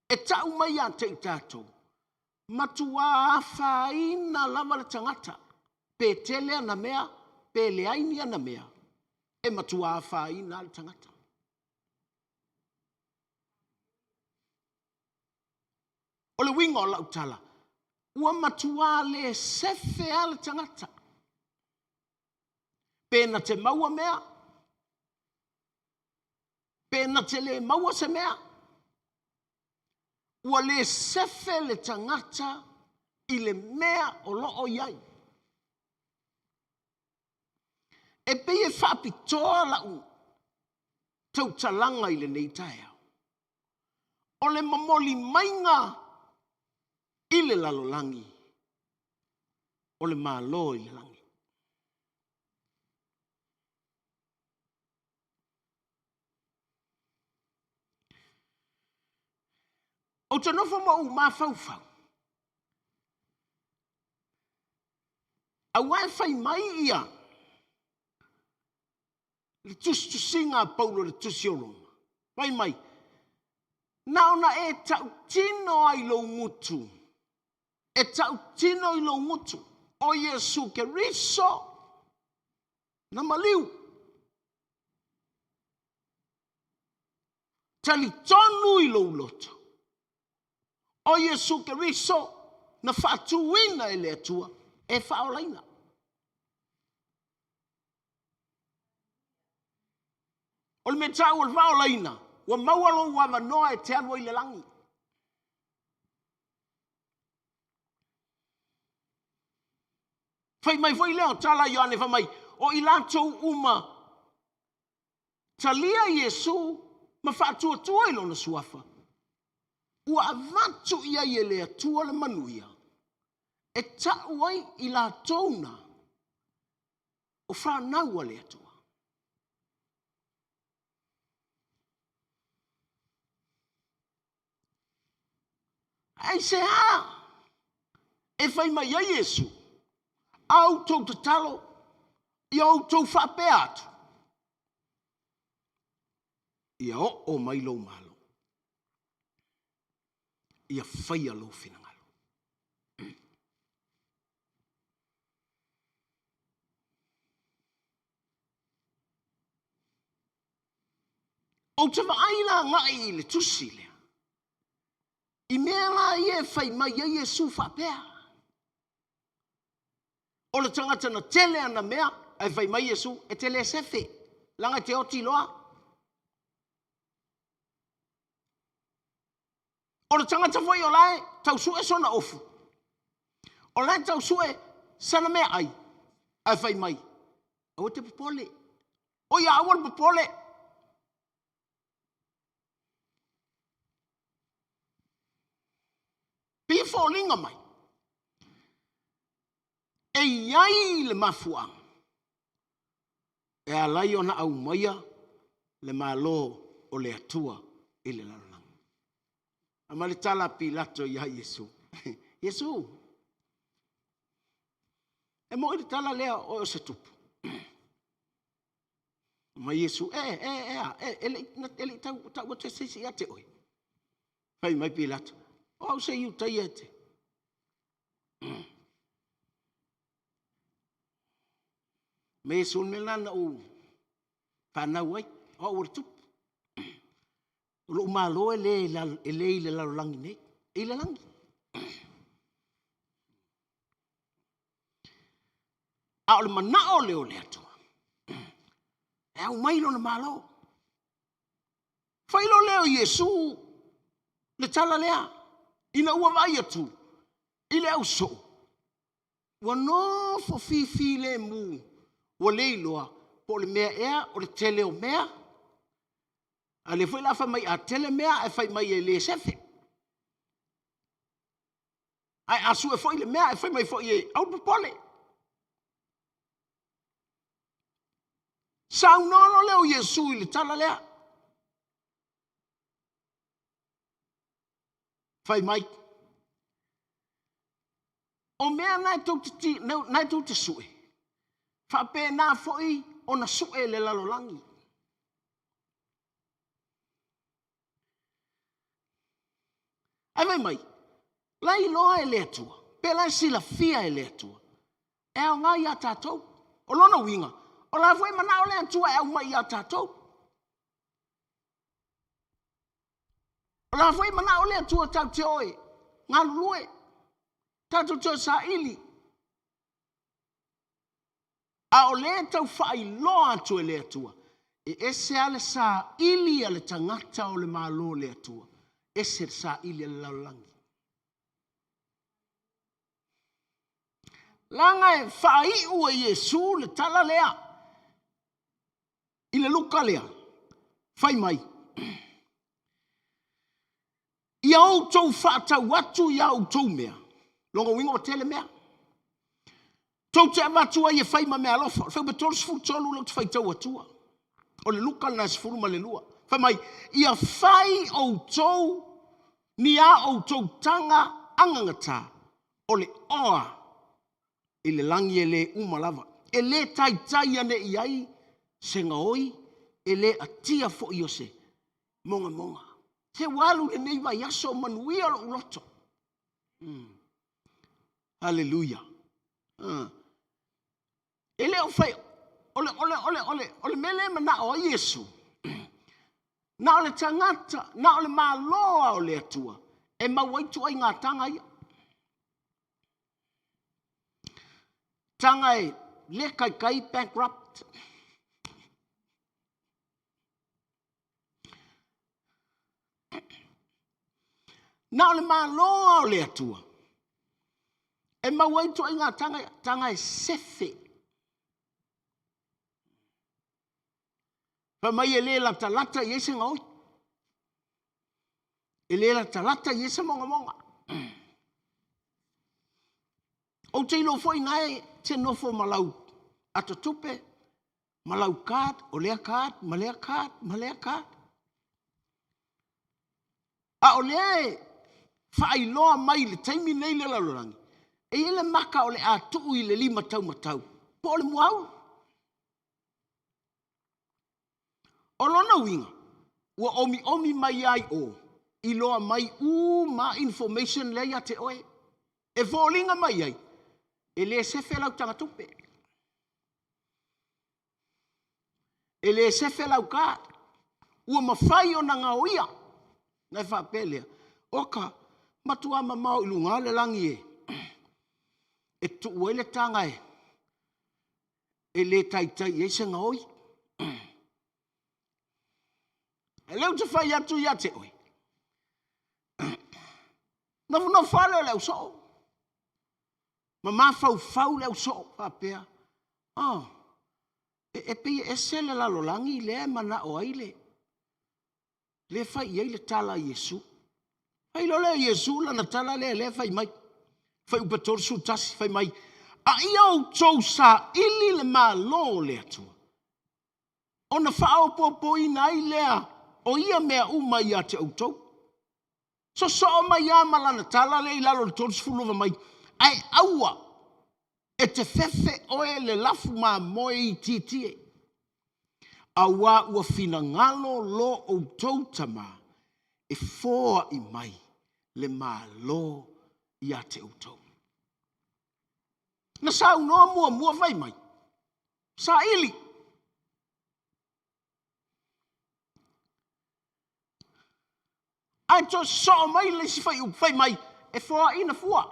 E tau mai a te tatou. Matua a whaina lava le tangata. Pe telea na mea, pe leainia na mea. E matua a whaina le tangata. O le winga o lau tala. Ua matua le sefe a le tangata. Pe na te maua mea. Pe na te le maua se mea. Ua le sefe le tangata i le mea o loo iai. E pe e whapitoa lau tau talanga i le neitaea. O le mamoli mainga i le lalolangi. O le malo i le langi. O te nofo mo u mafau. A wai whai mai ia. Le tusinga paulo le tusiolonga. Wai mai. Naona e tau tino ai lo ngutu. E tau tino i lo ngutu. O Yesu ke riso. Na maliu. Tali tonu i lo loto. O Yesu ke riso na whatuina e le atua e whaolaina. O le me tau al whaolaina, wa maualo wa manoa e te alua i le langi. Whai mai whai leo tala Ioane wha mai, o i latou uma talia Yesu ma whatua tua ilo na suafa. Ua avatu ia i le atua le manuia. E tau ai i la touna. O whanau le atua. Ai se ha. E whai mai a Yesu. Au tau te talo. I au tau whape atu. Ia o mai lo malo. ia whaia lo whinangalo. O te waaila ngai I le tusi lea. I mea ngā ie whai mai ia Iesu whapea. O le tangata na tele ana mea, ai whai mai Iesu, e tele sefe. Langa te oti loa. O le tangata foi o lae, tau sue sona ofu. O lae tau sue, sana mea ai whai mai. O te popole. O ia awal popole. Pifo linga mai. E iai le mafuang. E alai ona au maia le malo o le atua I le lalanga. Amale tala Pilato ia Iesu. Iesu. E mo I tala lea o se tupu. Ma Iesu, ele tau te sisi ate oi. Pai mai Pilato. O se iu tai ete. Me Iesu me lana o whanau ai, o ur tupu. Lo malo ele le lalangi nei. I le langi. A o le manao leo le atua. E au mailo na malo. Whailo leo Iesu le tala lea. Ina ua vai atu. I le au so. Wa no fo fifi le mu. Wa leiloa. Po le mea ea o le tele o mea. A le fai lafa mai a tele mea e fai mai e le sefe. Ai asu e fai le mea e fai mai fai e au popole. Sau nono leo Iesu I le tala lea. Fai mai. O mea nai tau te sue. Fa pe nā foi o na sue le lalolangi. Ai mai. Lai loa e le atua. Pe lai sila fia e le atua. E au ngā ia tātou. O lona winga. O la foi mana o le atua e au mai ia tātou. O la foi mana o le atua tau te oe. Ngā lulue. Tātou te o sa ili. A o le tau whai loa atu e le atua. E ese ale sa ili ale tangata o le malo le atua. Ese sa ili ale laulangi. Langa e whai ua Iesu le tala lea. I le luka lea. Whai mai. I au tau whaatau atu I au tau mea. Longa wingo o tele mea. Tau te amatua I e whai ma mea lofa. Whai me tolu sifuru tolu lau te whai tau atua. O le luka na sifuru ma le lua. Whai mai. I a whai au tau ni a au tau tanga angangata. O le oa. I le langi e le umalava. E le tai tai ane I ai. Senga oi. E le atia fo I ose. Monga monga. Te walu le nei vai aso manuia lo uloto. Hallelujah. Ele o fai ole mele mana o Iesu. Na ole tangata, na ole maloa o le atua. E mawaitu ai ngā tanga ia. Tanga e le kai bankrupt. Na ole maloa o le atua. E mawaitu ai ngā tanga e sefe. Pa mai e le la talata I ese ngoi. E le la talata I ese monga monga. O te ilo foi ngai te nofo malau. Ato tupe. Malau card, o lea card, malea card, malea card. A o lea whai loa mai le taimi nei le lalorangi. E ele maka o le a tuu I le 5 tau matau. Po le muau. O lona winga. Ua omi mai ai o. I loa mai ma information le ia te oe. E fōlinga mai ai. E le sefe lau tanga tupe. E le sefe lau ka. Ua mawhai o na ngā oia. Nai whapelea. Oka, matua mamau ilunga le langi e. E tu ue le tanga e. E le taitai e se ngā oi. E leu te whai atu ia te oe. No whale leu so. Ma mawhau leu so. Whapea. E pia e sele lalo langi le mana o aile. Le whai iei le tala Yesu. Ai lo le Yesu la na tala le whai mai. Whai upator su tasi whai mai. A iau tau sa ili le ma lo le atua. O na whao popo i nai lea. O ia mea umai a te autou. So mai a malana tala le i lalo le tōru sifulova mai. Ai aua. E te fefe oe le lafu ma moe i titie. Aua ua fina ngalo lo autou tama. E fōa i mai le ma lo i a te autou. Na sa unoa mua vai mai. Sa ili. Ai to so mai le si fai mai. E fōa ina fua.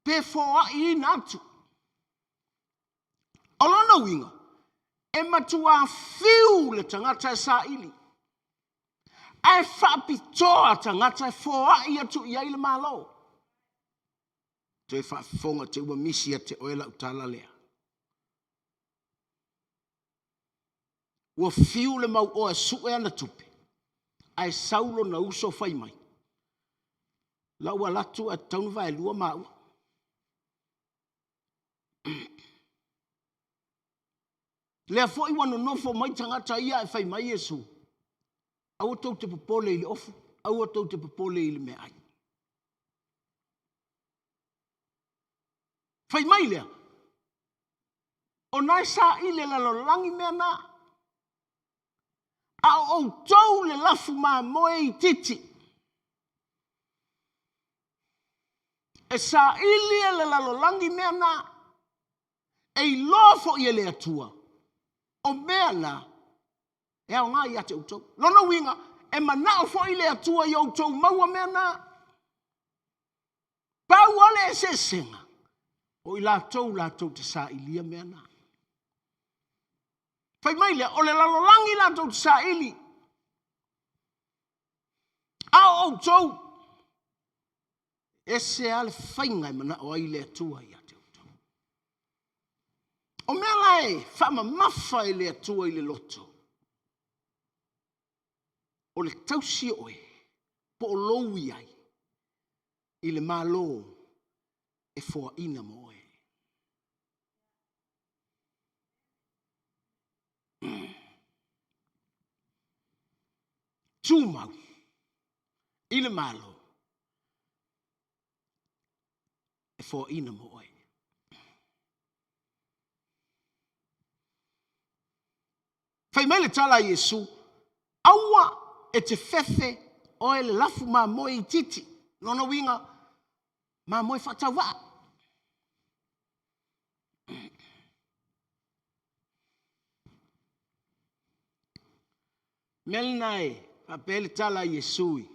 Pe fōa ina atu. Olona winga. E matua fiu le tangata e sa ili. Ai whapitoa tangata e fōa i atu i aile malo. Te whafonga te ua misi a te oela utala lea. Ua fiu le mau oa sue ana tupe. Ai saulo na uso fai mai. Lau alatu a taunu vai lua maua. Lea foi wano nofo mai tangata ia e fai mai Yesu. Au tau te popole ili ofu. Au tau te popole ili me ai. Fai mai lea. O nai sa ile la langi mea na. Au tau le lafu ma moe i titi. E sa ili le la langi mea na. E i lofo i ele atua. O mea na. E au ngai ate utau. Lono winga. E manao fo i le atua i utau maua mea na. Pau ole e se senga. O i la tau te sa ilia mea na. Fai mai lea, o le lalolangi la tau te sa ili. Au tau. E se ale whainga i mana o ai le atua i ate utau. O mea lai, whama mafa i le atua i le loto. O le tausi oe, po o lou i ai. I le malo e fōa ina mo oe. Tūmau, i le malo, e fōa ina mo oe. Fai mai le tala Yesu, aua e te fefe oe le lafu ma moe i titi. Nono winga, ma moe whatawa. Melna e, a pele tala Yesui.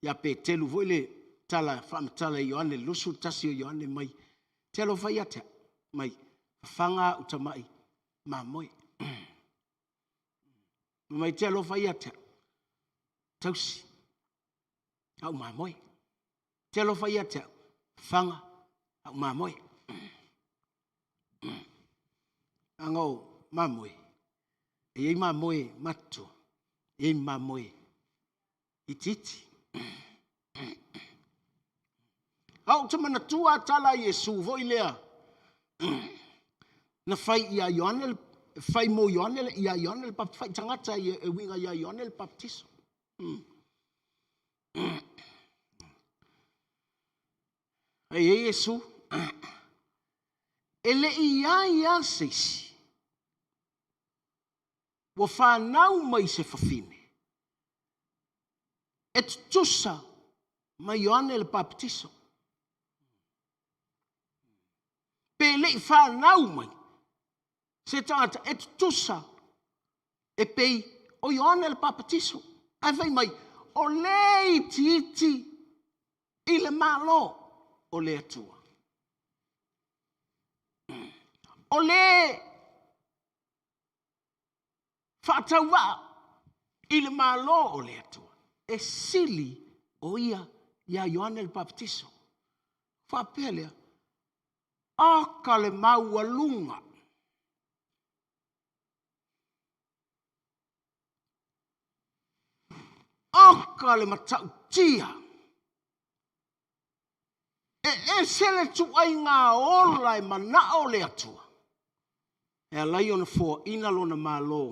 Ya pe telu voile tala, fam tala Ioane, lusu tasi o Ioane mai. Telo fai ate, mai, fanga utamai, ma moe. Mai telo fai ate, tausi, au ma moe. Telo fai ate, fanga, au ma moe. Ango, ma moe. E ma moe matu. E ma moe. I titi. Au tamana tua tala Yesu voi lea. Na fai ia Ioane, fai mo Ioane, ia Ioane, fai tangata e winga ia Ioane le baptiso. E Yesu. Ele ia seisi. Wa whanau mai se whawhine. e tutusa ma Ioane le Baptiso. Pe le I whanau mai, se tangata e tutusa e pei o Ioane le Baptiso. Ai whai mai, o le iti I le malo o le atua. O le whataua I le malo o le atua. E sili o ia Ioane le Baptiso. Whapelea, aka le maua lunga. Aka le matautia. E sele tu ai ngā ola e mana o le atua. E alai ona fo ina lona malo.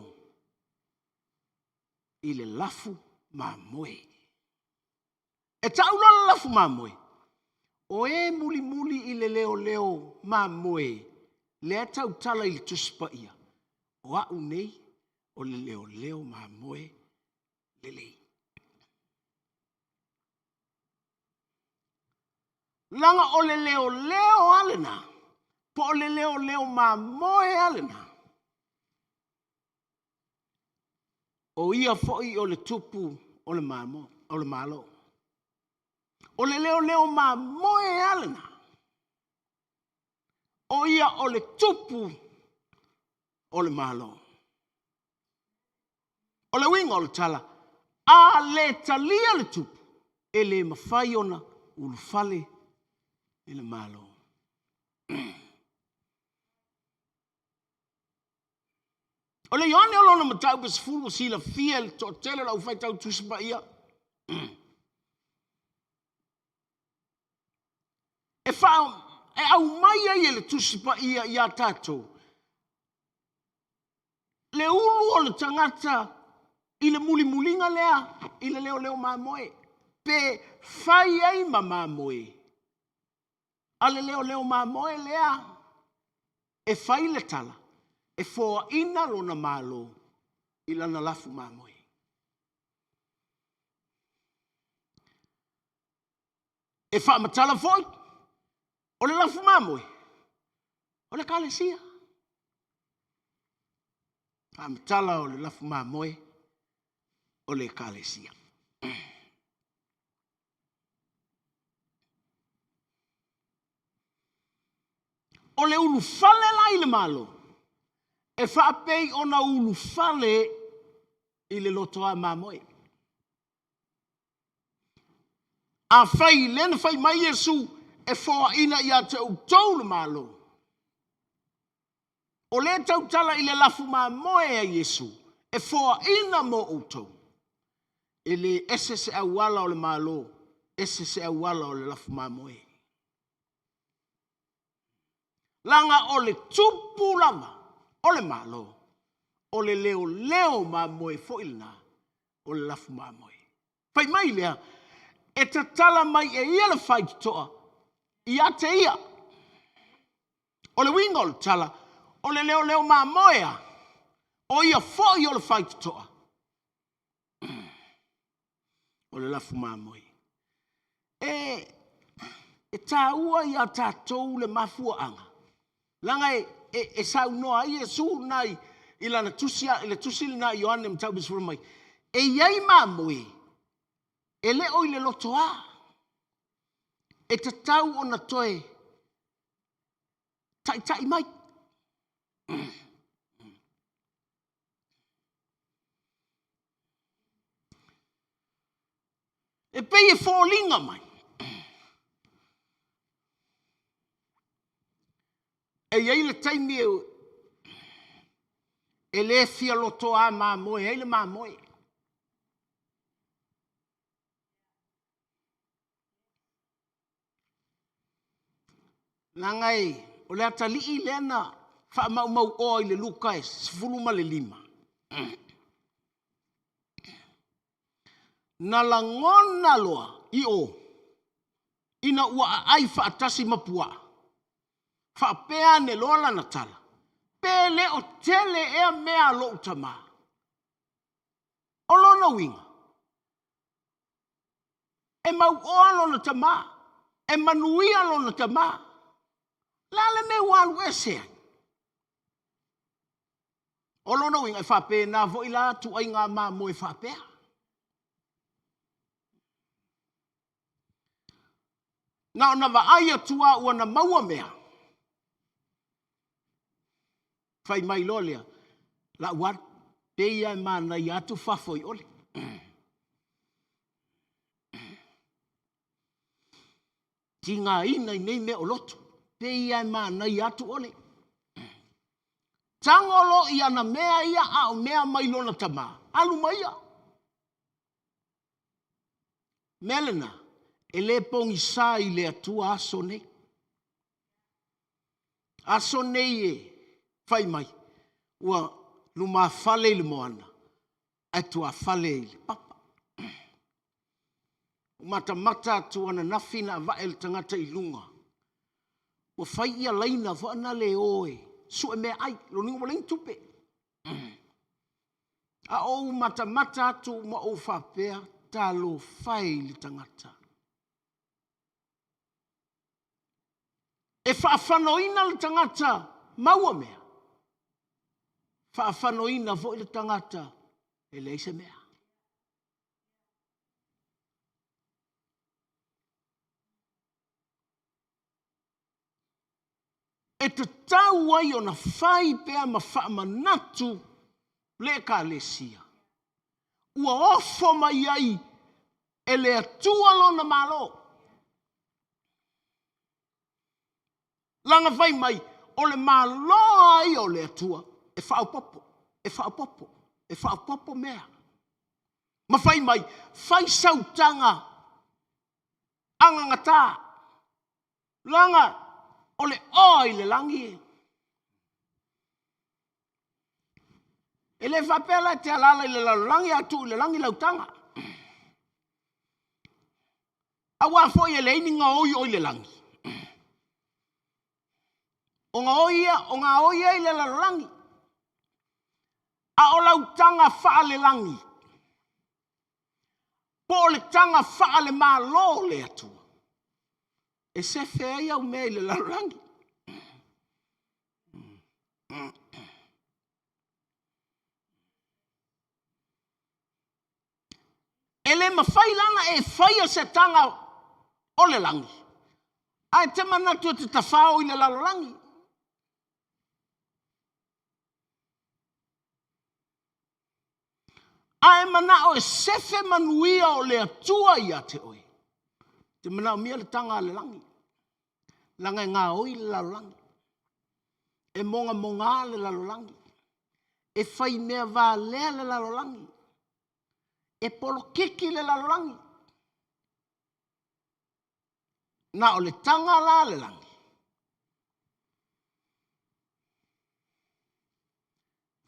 I le lafu mamoe. E taulala lafu mamoe. O e muli muli I le leo leo mamoe. Le tau tala I le tuspa ia. O au nei o le leo leo mamoe le lei. Langa o le leo leo alena. Po o le leo leo mamoe alena. O ia foi o le tupu o le mamo, o le malo. O le leo leo mamoe alena. O ia o le tupu o le malo. O le winga o le tala. A le talia le tupu. E le mawhai ona ulufale I le malo. O le Ioane o lona matau pe sefulu sila fia le totele lau fai tau tuspa ia. E whao, e au mai ai le tuspa ia tātou. Le ulu o le tangata I le muli mulinga lea, I le leo leo mamoe. Pe whai ai ma mamoe. A le leo leo mamoe lea. E whai le tala. E fōa ina lona malo I lana lafu mamoe. E wha matala foi. O le lafu mamoe. O le kalesia. Wha matala o le lafu mamoe. O le kalesia. O le ulu fale la I le malo. E whaapei o na ulu fale I le lotoa mamoe. A whai lena whai mai Yesu e whoa ina ia te utau le malo. O le tau tala I le lafu mamoe a Yesu e whoa ina mo utau. E le ese se awala o le malo, ese se awala o le lafu mamoe. Langa o le tupu lava. O le malo, o le leo leo mamoe fo ilna, o le lafu mamoe. Pai mai lea, e ta tala mai e ia le fai toa, ia te ia. O le winga o le tala, o le leo leo mamoea, o ia fo I o le fai toa. O le lafu mamoe. E tā ua ia tātou le mafua anga. Langa e sau noa ai e su nai I lana tusia, I le tusil na Ioane mtau bisfuru mai. E iai mamoe, e le o I le lotoa. E te tau o na toe, tai mai. E pei e fōlinga mai. E iai le taimi e le fia lotoa mamoe, e le mamoe. Nangai, o le atali I lena, wha mau o I le luka e sifuluma le 5. Na la ngona loa I o, ina ua ai wha atasi mapua. Wha pea ne lola na tala. Pele o tele ea mea lo utama. O lona winga. E mau oalo na tama. E manui alo na tama. Lale me walu ese. Olo no inga whape na vo ila tu ai ngā mā mo e whapea. Na ona wa aia tua ua na maua mea. Whai mai lolea. La uar peia e mana i atu whafoi ole. Ti ngā ina i nei me o loto. Peia e mana i atu ole. Tangolo i ana mea ia a o mea mai lona tama. Alu mai ia. Melena, e le pongi sa i le atua aso nei. Aso nei e whai mai. Ua luma fale le moana. Atua fale le papa. Mata mata tu ana nafina va el tangata i lunga. Ua whai ia laina vo ana le oe. Su e mea ai, lo ningo maleng tupe. A o mata mata tu ma o whapea, talo whai li tangata. E whaafanoina li tangata, maua mea. Whaafanoina vo li tangata, e leise mea. E te tau ai o na whai pea ma whaamanatu le ka lesia. Ua ofo mai ai e le atua lona malo. Langa whai mai o le malo ai o le atua e whaapopo, e whaapopo, e whaapopo mea. Ma whai mai, whai sautanga angangata. Langa o le oi le langi. E le whapela te alala i le langi atu i le langi lautanga. A wafo i le ini ngā oi le langi. O ngā oia i le langi. A o lautanga wha le langi. Po o le tanga wha le malo le atu. E se whea iau mea i le larangi. E le mawhai lana e whaia se tanga o le langi. Ai te manatu te tawhao i le larangi. Ai mana o e sefe manuia o le atua ia te oi. Te mana o mia le tanga le langi. Langa ngā oi le larangi. E monga le larangi. E whai mea vā lea le larangi. E polo kiki le larangi. Na o le tanga la le langi.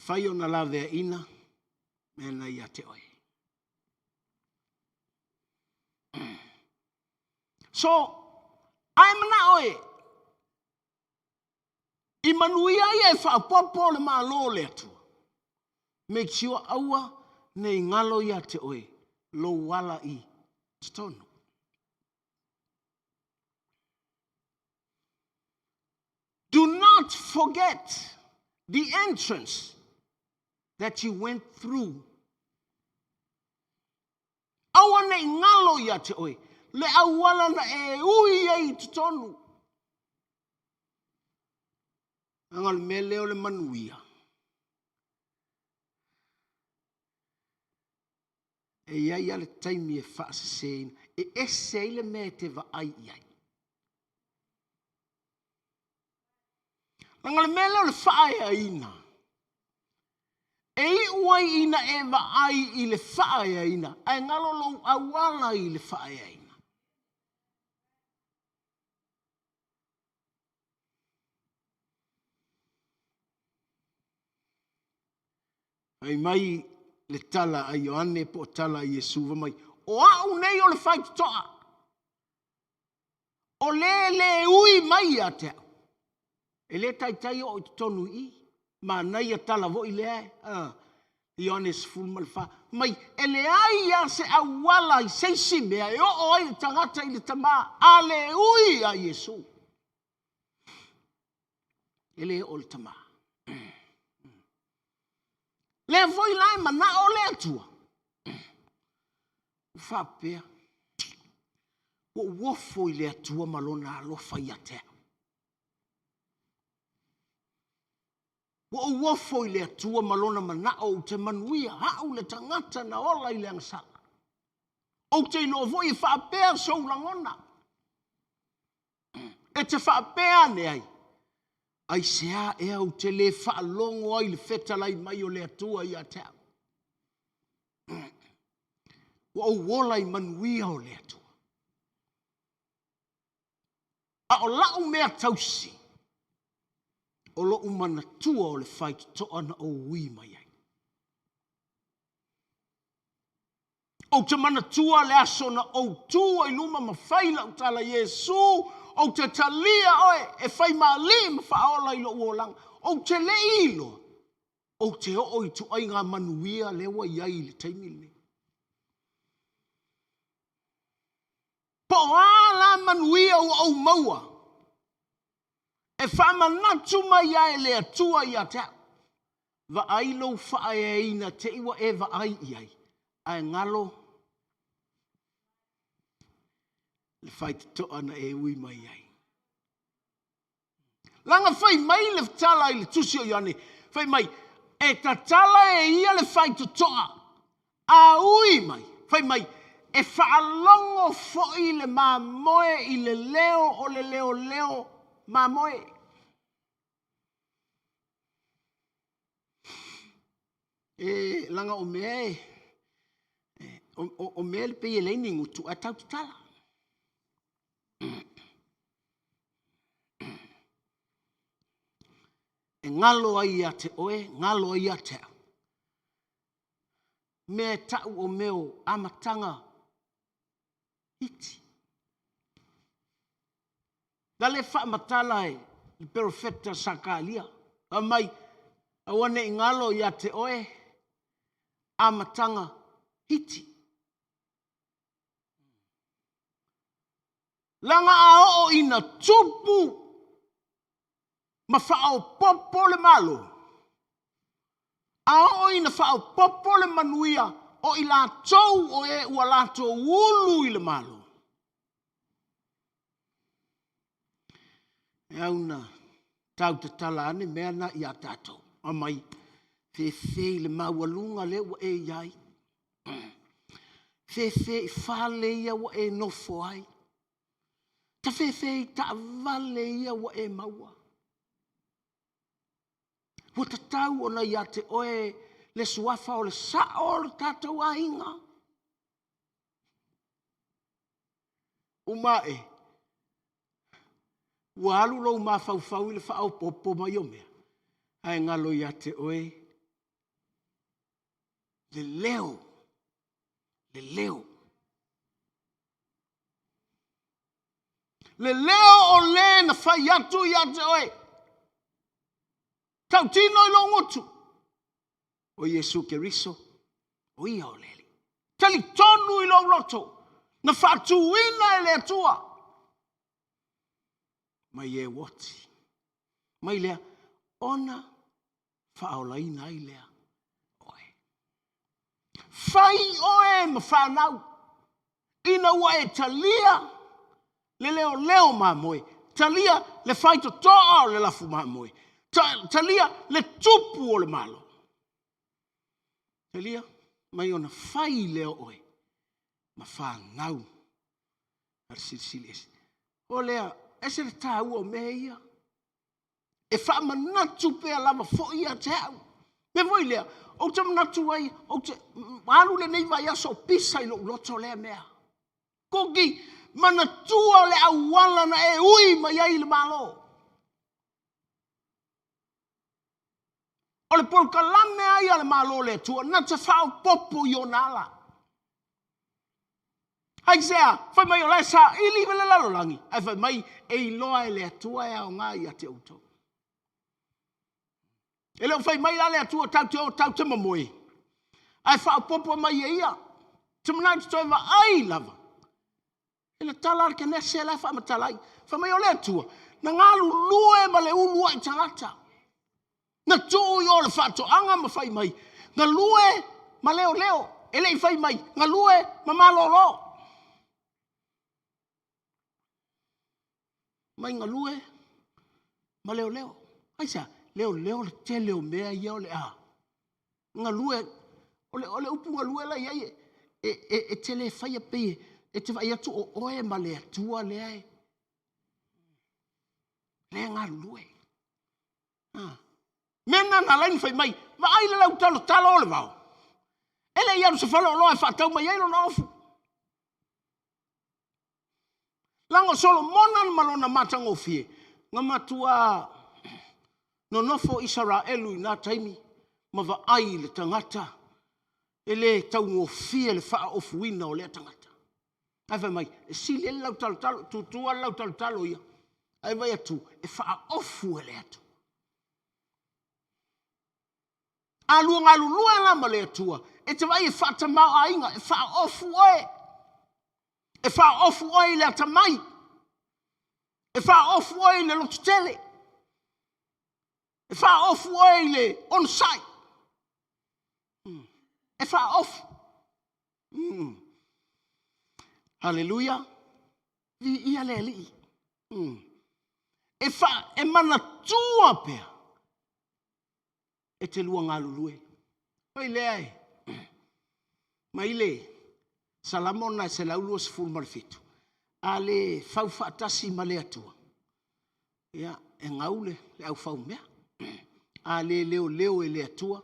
Whai o na la vea ina. Mena ia te oi. So, ai mana oe. I manuia ia e whaapopo le malo le atu. Make sure aua nei ngalo ia te oe. Lo wala i tonu. Do not forget the entrance that you went through. Aua nei ngalo ia te oe. Le awala na e ui ai tonu. Angal me leo le manuia. E iai ale taimi e whaasesein. E ese ile me te wa ai iai. Angal me leo le whaai aina. E i uai ina e wa ai i le whaai aina. Ai ngalo lo awala i le whaai aina. Ai mai le tala a Ioane po tala a Iesu mai. O au nei o le whai toa. O le ui mai a te au. E le tai o i tonu i. Ma nei a tala vo i le ai. Iones full malfa. Mai ele ai se awala I seisi mea e o ai tangata I le tama. Aleluia Yesu. Ele o le tama. Le foi lai mana o le atua. Whapea. O wofo I le atua malona alofa I atea. O wofo I le atua malona mana o te manuia hau le tangata na ola I le angsala. O te ilo voi whapea sou langona. E te whapea ne ai. Ai sea e au te le whaalongo ai le whetalai mai o le atua I atea. O wola I manuia o le atua. A o lau mea tausi. O lo umana tua o le whait to ana o ui mai ai. O te mana tua le aso na o tua I luma ma whaila o tala Yesu. O te talia oe e whai maa li ma whaola I lo uolang. O te le ilo. O te o I tu ai ngā manuia lewa iai le taimile. Po ala manuia o au maua. E whamanatu mai ai le atua I atea. Va ailo wha e ina te iwa e va ai iai. Ai ngalo. Le whai te toana e ui mai ai. Langa whai mai le tala I le tusi o iane. Whai mai. E ta tala e ia le whai te toa. A ui mai. Whai mai. E whaalongo foi le mamoe I le leo o le leo mamoe. E langa o mea o mea le pei le ni ngutu a tau tala. E ngalo ai a te oe, ngalo ai a te au. Me tau o meo amatanga iti. Dale wha matala e I perfecta sakalia. A mai, a wane I ngalo I a te oe, amatanga iti. Langa a o ina tupu, ma whao popo le malo. A o ina whao popo le manuia, o I la tau o e ua la tau ulu I le malo. E auna, tau te tala ane mea na I a tātou. A mai, fe le maualunga le wa e iai. Fe whale ia wa e nofo ai. Ta fe ta vale ia wa e maua. Wa ta tau ona ia te oe le suafa o le sao o le tātou a inga. Umae. Wa alu lau ma fau le whao popo mai o mea. Ai ngalo ia te oe. Le leo. Le leo. Le leo o le na whai atu ia te oe. Tau tino I lo ngutu. O Yesu ke riso. O ia o leli. Tali tonu I lo roto. Na whatu ina e le atua. Mai e wati. Mai lea, ona whaolaina I lea. Oe. Whai oe ma whanau. Ina ua e talia. Le leo mamoe. Talia le whai to toa o le lafu mamoe. Talia le tupu o le malo. Talia, mai ona whai leo oe. Ma whanau. Ar sili esi. O lea, ese le tāu o mea ia. E wha manatu pēr lava fo ia te au. Me voi lea, o te manatu ai, o te alu le nei vai aso pisa I lo loto lea mea. Kuki, manatua le awala na e ui mai ai le malo. O le polka lame ai ale malo le tua, na te whao popo I o nala. Hai sea, whai mai o lai sa ili vele lalolangi. Ai whai mai e iloa e le atua e au ngā I a te auto. E leo whai mai la le atua tau te mamoe. Ai whaapopo mai ia. Tumana tu toi ai lava. Ele tala ke ne se la fa matalai. Fa mai ole tua. Na ngalu lue ma le ulu ai tangata. Na tu yo le fato anga ma fai mai. Na lue ma leo leo. Ele i fai mai. Na lue ma malolo. Mai nga lue ma leo leo. Ai sa leo leo le te leo mea ia ole a. Nga lue ole upu nga lue la ia e te le fai a pe e te vai atu o oe ma le atua le ai. Le nga lue. Mena na lain fai mai, ma ai le lau talo ole vau. Ele ia se falo loa fa tau mai ai no ofu. Lango solo monan malona matango fie. Nga matua no nofo Israelu na taimi ma va ai le tangata. Ele tau ngo fie le faa ofu wina o le tangata. Ai vai mai, si le lau talo, tutua lau talo ia. Ai vai atu, e faa ofu ele atu. Alu ngalu lua la male atua. E te vai e faa tamau a inga, e faa ofu oe. E faa ofu oe le atamai. E faa ofu oe le lotutele. E faa ofu oe le on-site. E faa ofu. Hallelujah. Vi ia le li. E faa e mana tua pea. E te lua ngā lulue. Oi le ai. Mai le. Salamona se laulua se fulu marifitu. A le fau faatasi ma le atua. Ia, e ngaule le au fau mea. A le leo e le atua.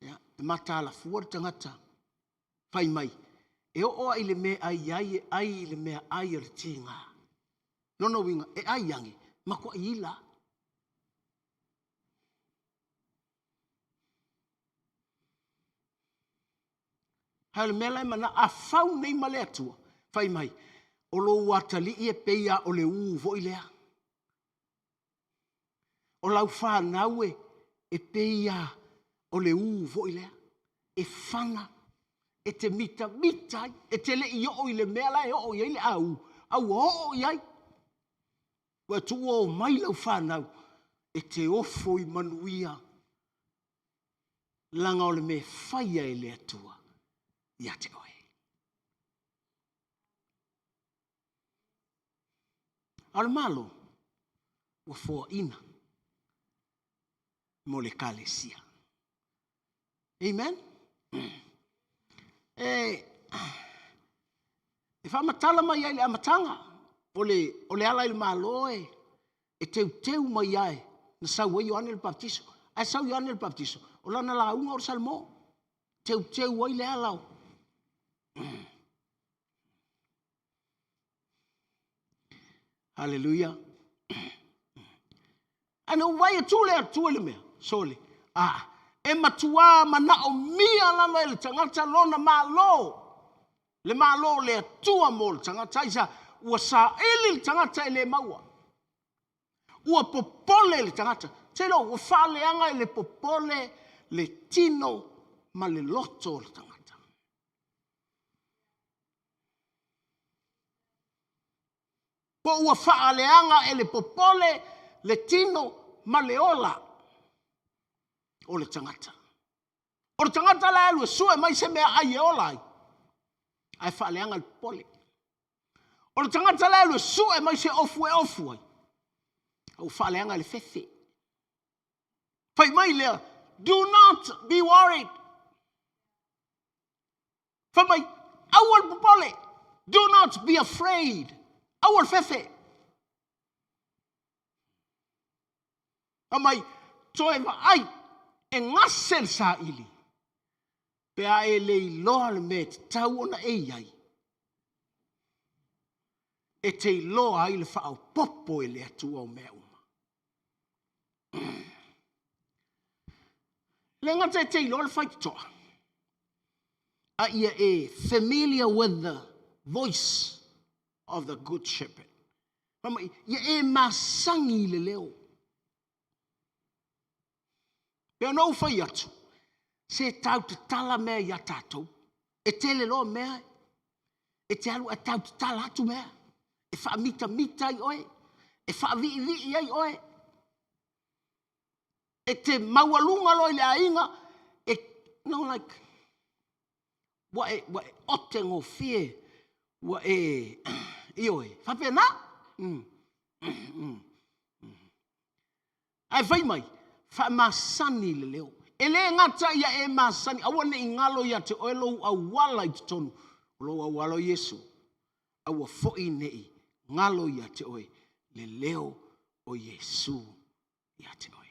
Ia, e mata ala fuar tangata. Fai mai. E o ai le mea ai le mea ai le tinga. Nono winga, e ai yangi. Mako ila. Hale mela mana a fau nei male atua. Fai mai. O lo watali e peia o le vo ilea. O lau whanaue e peia o le vo ilea. E whana. E te mita, e te le i o i le mela e o i le au. Au o i ai. Wa tu o mai lau whanau. E te ofo i manuia. Langa o le me whaia e le atua. Ia te oe. Al malo, wa fo ina. Mo le kalesia. Amen? E fa matala mai ai le amatanga. O le ala il maloe. E teu mai ai. Na sau e Ioane le Baptiso. Ai sau Ioane le Baptiso. O lana la unga o salmo. Teu ai le alau. Hallelujah. Ano vai tu le mea. Sole. E matua mana o mia lama ele tangata lona malo. Le malo le atua mo le tangata isa. Ua sa ele le tangata ele maua. Ua popole le tangata. Telo ua whaleanga ele popole le tino ma le loto le tangata. Po ua whaaleanga ele popole le tino ma le ola. O le tangata. O le tangata la elu e sue mai se mea ai e ola ai. Ai whaaleanga le popole. O le tangata la elu e sue mai se ofu ai. Au whaaleanga le fefe. Fai mai lea. Do not be worried. Fai mai. Au le popole. Do not be afraid. Au le fefe. Fai mai. Toe va ai. E ngasel sa ili. Pea e lei loa le me te tau ona e iai. E te loa ai le whaau popo e le atua o mea uma. Le ngata e te loa le whaitoa. A ia e familiar with the voice of the good shepherd. Ia e masangi le leo. Pea nou whai atu. Se tau te tala mea ia tātou. E tele loa mea. E te alu e tau te tala atu mea. E wha mita i oe. E wha vi ai oe. E te maualunga loi le ainga. E, no like, wa e ote ngō fie. Wa e, i oe. Whapena? Ai whai mai. Wha masani le leo. E le ngata ia e masani. Awa ne ingalo ia te oelo awala i te tonu. Lo awalo Yesu. Awa foi nei. Ngalo ia te oe. Le leo o Yesu ia te oe.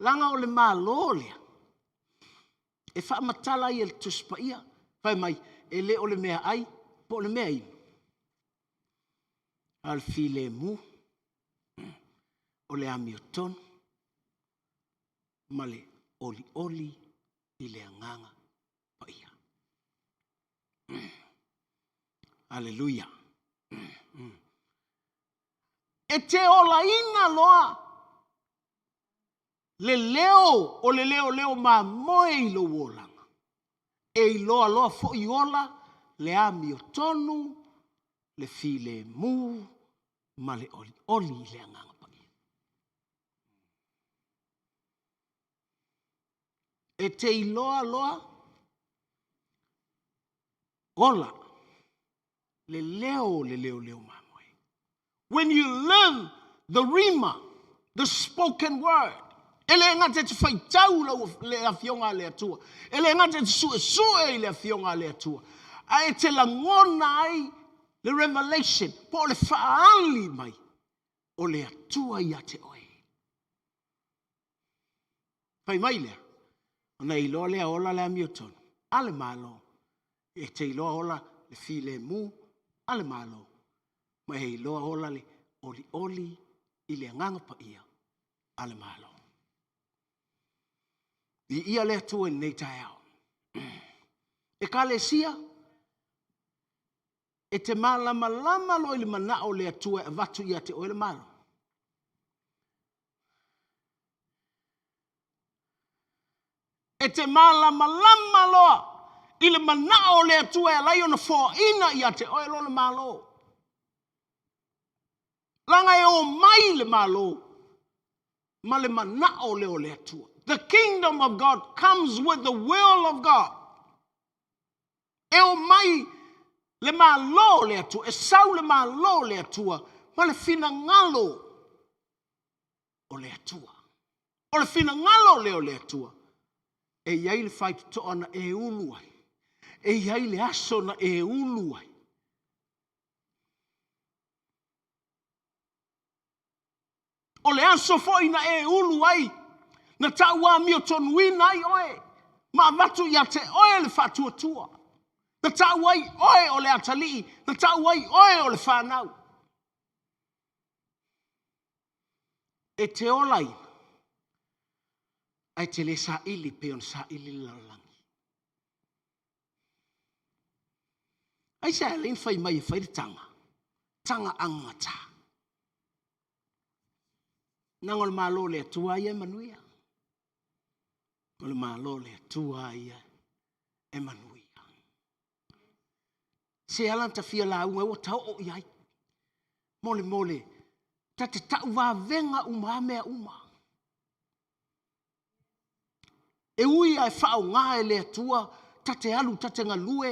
Langa o le malo lea. E wha matala i le tuspa ia. Whai mai. E le o le mea ai. Po le mea i. Al file mu. O le amioton. Male oli i le anganga pa ia. Aleluia. E te ola ina loa. Le leo o le leo ma moe i lo wolanga. E i loa fo i ola le amiotonu, le file mu, male oli i le anganga. E te iloa ola le leo mamoe. When you learn the rima, the spoken word, ele ngate te fai tau le afionga le atua. Ele ngate te sue le afionga le atua. Ai te langona ai le revelation, po le faali mai o le atua ia te oe. Fai mai lea. Ona iloa lea ola le amioton. Ale malo. E te iloa ola le file mu. Ale malo. Ma e iloa ola le oli i le anganga pa ia. Ale malo. I ia lea tua nei tae au. E ka le sia. E te malama lo i le manao lea tua e vatu ia te oe le malo. E te malama loa i le manao le atua e lai ona fo ina ia te oe lo le malo. Langa e o mai le malo. Ma le manao leo le atua. The kingdom of God comes with the will of God. E o mai le malo le atua. E sau le malo le atua. Ma le fina ngalo o le atua. O le fina ngalo leo le atua. E iai le fai to ana e uluai. E iai le aso na e uluai. O le aso foi na e uluai. Na taua mio tonuina ai oe. Ma vatu ia te oe le fatua tua. Na taua ai oe o le atalii. Na taua ai oe o le whanau. E te olai. Ai te le sa ili peon sa ili lalangi. Ai sa elin fai mai fai tanga. Tanga angata. Nangol malo le tua ia manuia. Ngol malo le tua ia e manuia. Se alanta fia la unga o tau o iai. Mole. Tate tau wa venga umamea uma. E ui ai whao ngā e lea tua, tate alu, tate ngā lue,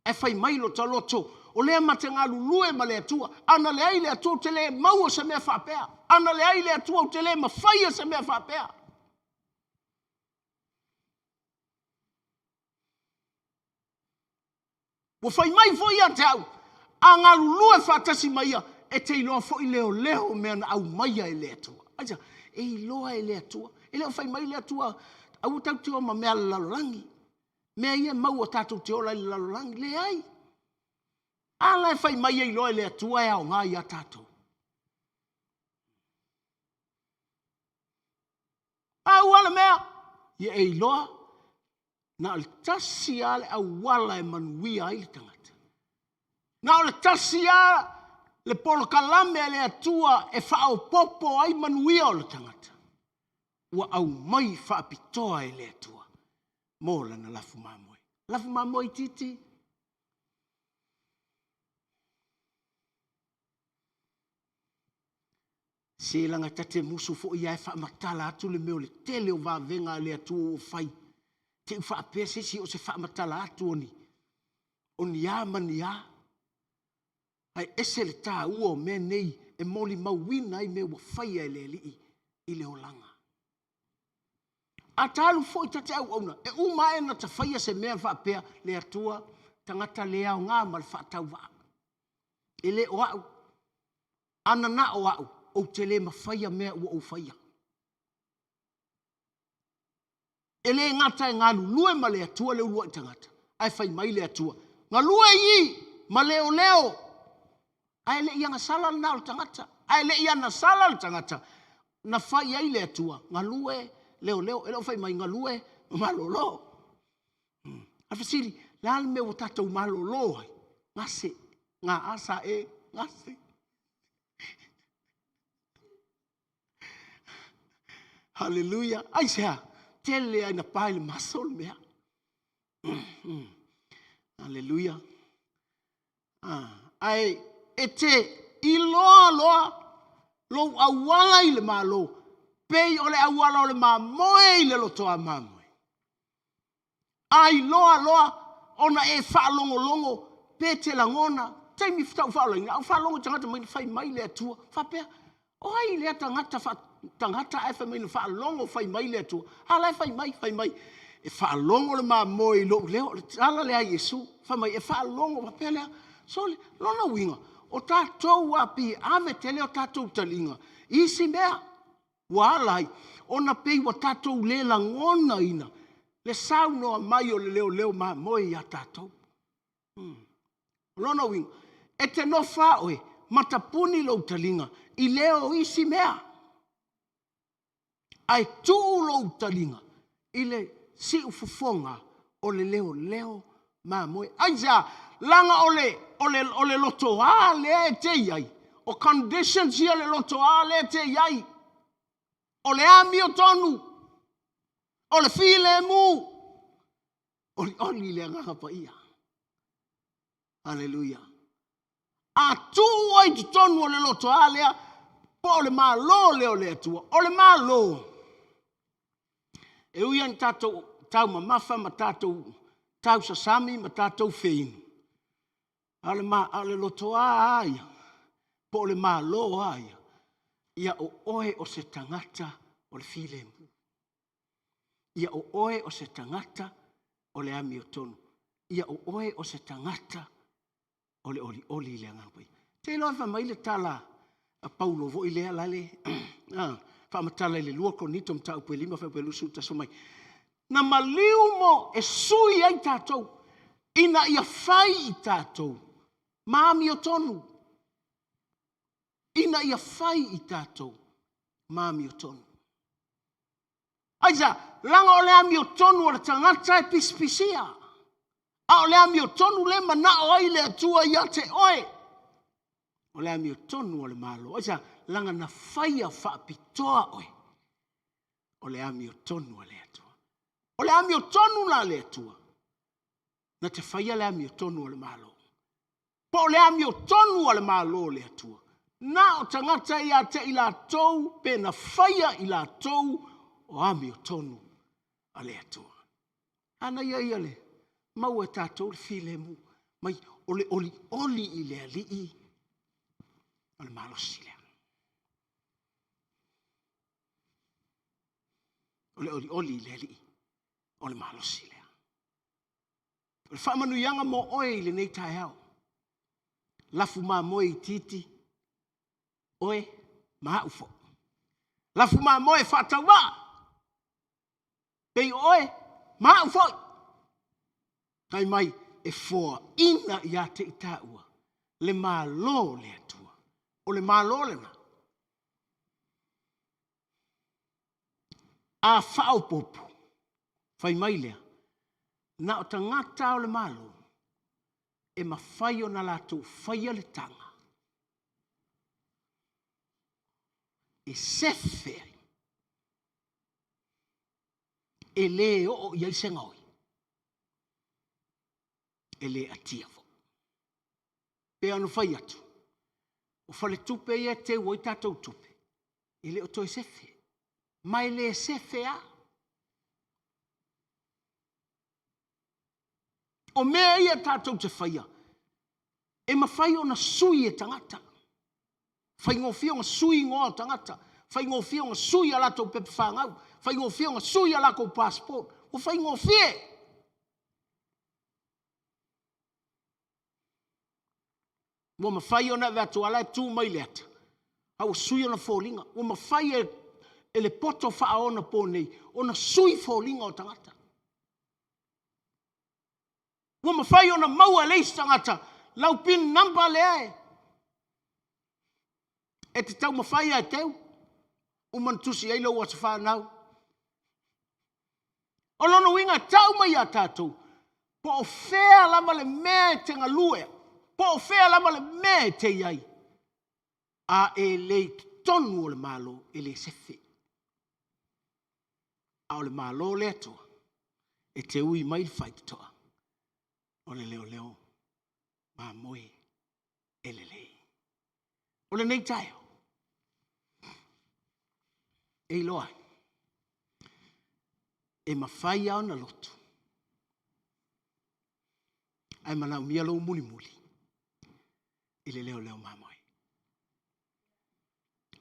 e whai mailo ta loto, o lea mate ngā lue ma lea tua, ana lea i lea tua te lea maua se mea whapea, ana lea i lea tua te lea mawhaia se mea whapea. Wo whai mai fo ia te au, a ngā lue whatasi mai ia, e te iloa fo i leo mea na au maia e lea tua. Aja, e iloa e lea tua, e lea whai mai lea tua, au tau te o ma mea lalolangi. Mea ia mau o tātou te ola i lalolangi. Le ai. Ala e whai mai ei loa le atua e au ngā ia tātou. Au ala mea. Ia ei loa. Na le tasi ale au wala e manuia i le tangata. Na le tasi ale le polo kalame le atua e whao popo ai manuia o le tangata. ua au mai whaapitoa e le atua. Mō lana lafu mamoe. Lafu mamoe titi. Se langa tate musu fo ia e whaamatala atu le meo le tele o vāvenga le atua o whai. Te whaapese si o se whaamatala atu oni. Oni a mani a. Ai ese le tā ua o mea nei e moli mauina ai mea ua whaia e le li i le olanga. A tālu fo i tate au auna. E uma e na ta whaia se mea whaapea le atua tangata lea o ngā mal whaatau waa. E le o au. Ana na o au. O te le mawhaia mea ua o whaia. E le ngata e ngā lue ma le atua le ulua i tangata. Ai whai mai le atua. Ngā lue i ma leo leo. Ai le ia nga sala na o tangata. Ai le ia na sala o tangata. Na whai ai le atua. Ngā lue leo leo. E leo whai mai ngā lue malolo. A whasiri, le ale me o tatou malolo ai. Ngase, ngā asa e, ngase. Hallelujah. Ai sea, tele ai na pai le masol mea. Hallelujah. Ai, e te iloa loa, lo awala i le malo, pei o le awala o le mamoe i le lotoa mamoe. Ai loa loa, ona e whaalongo longo, pe te langona, taimi whtau whaalongo, au whaalongo tangata mai whai mai le atua, whapea, o ai le tangata tangata e whai mai whaalongo whai mai le atua, hala e whai mai, e whaalongo le mamoe i lo, leo, ala le a Yesu, whai mai, e whaalongo, whapea lea, so le, lona winga, o tātou api, ave tele o tātou talinga. Isi mea, wālai, ona pei wa tātou le langona ina. Le saunoa mai o le leo ma moe a tātou. Lona wing, e te no whaoe, matapuni lo talinga, i leo isi mea. Ai tū lo talinga, i le si ufufonga o le leo ma moe. Aisa, langa ole loto a le te iai. O conditions ia le loto a le te iai. O le ami o tonu. O le file mu. O le oli le ngaha pa ia. Hallelujah. A tu ai tu tonu o le loto a lea. Po o le malo leo le atua. O le malo. E uian tatou tau mamafa ma tatou tau sasami ma tatou feinu. Ale loto aia, po le malo aia, ia o oe o se tangata o le filemu. Ia o oe o se tangata o le ami o tonu. Ia o oe o se tangata o le oli le angapai. Te loa wha mai le tala a paulo vo i le alale. Wha matala i le lua konito mta upe lima wha upe lusu taso mai. Na maliu mo e sui ai tātou. Ina ia whai i tātou. Mami o tonu. Ina ia whai i tātou. Mami o tonu. Aisa, langa o le ami o tonu o le tangata e pispisia. A o le ami o tonu le mana o ai le atua ia te oe. O le ami o tonu o le malo. Aisa, langa na whai a whaapitoa oe. O le ami o tonu o le atua. O le ami o tonu la le atua. Na te whai a le ami o tonu o le malo. Po le ami o tonu o le malo le atua. Na o tangata ia te i la tou, pe na whaia i la tou o ami o tonu a le atua. Ana ia le, mau e tātou le file mu, mai o le oli i le alii, o le malo sile. O le oli i le alii, o le malo sile. O le whamanu ianga mo oe i le nei tai hao. Lafu ma moe i titi, oe ma ufo. Lafu ma moe whatawa, pei oe ma ufo. Tai mai e fōa ina i a te itaua, le ma lo le atua, o le ma lo le na. A whao popu, whai mai lea, na o tangata o le malo, e ma whai o na lato whai le tanga. E sefe e le o ia se ngoi. E le atia fo. Pe anu fai atu. O fale tupe ia te woi tatou tupe. E le o toi sefe. Mai le sefe a. O mea ia tatou te whaia. E mawhai o na sui e tangata. Whai ngofia o na sui ngoa tangata. Whai ngofia o na sui ala tau pepe whangau. Whai ngofia o na sui ala kou passport. O whai ngofia. Mo mawhai o na vatu ala e tū mai leata. Hau sui o na fōlinga. O mawhai e le poto wha o na pōnei. O na sui fōlinga o tangata. Wa mawhai o na maua leis tangata, lau pin namba le ai. E te tau mawhai ai teu, umantusi ai lau asa whanau. O lono winga tau mai a tātou, po o whea lama le mea te ngalue, po o whea lama le mea te iai. A e le tonu o le malo, e le sefe. A o le malo le atua, e te ui mai whait toa. O le leo leo, ma moe, e le lei. O le nei taio. E loa. E mawhai au na lotu. Ai manau mia lo muli muli. E le leo leo ma moe.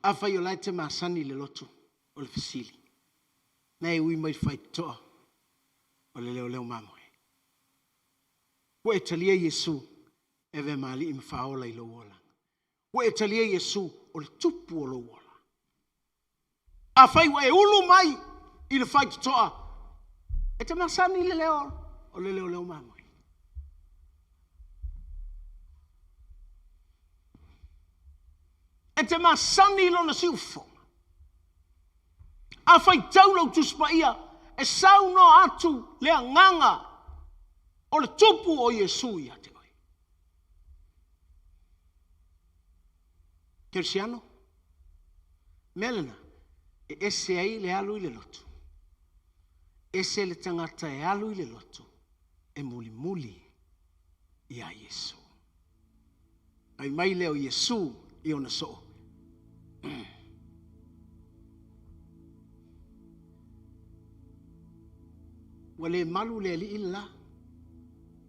A whai o lai te maasani le lotu, o le fasili. Nei ui mai whai toa, o le leo leo ma moe. Wa e talia Yesu e ve mali i mawhaola i lo wola. Wa e talia Yesu o le tupu o lo wola. A whai wa e ulu mai i le whai toa. E te masani le leo o le leo leo mamoi. E te masani lo na siufonga. A whai taulau tuspa ia e sau no atu le nganga o le tupu o Yesu ia te oi. Tersiano, Melena, e ese ai le alu i le lotu. Ese le tangata e alu i le lotu. E muli muli ia Yesu. Ai mai leo Yesu i ona so. Wale malu le li illa.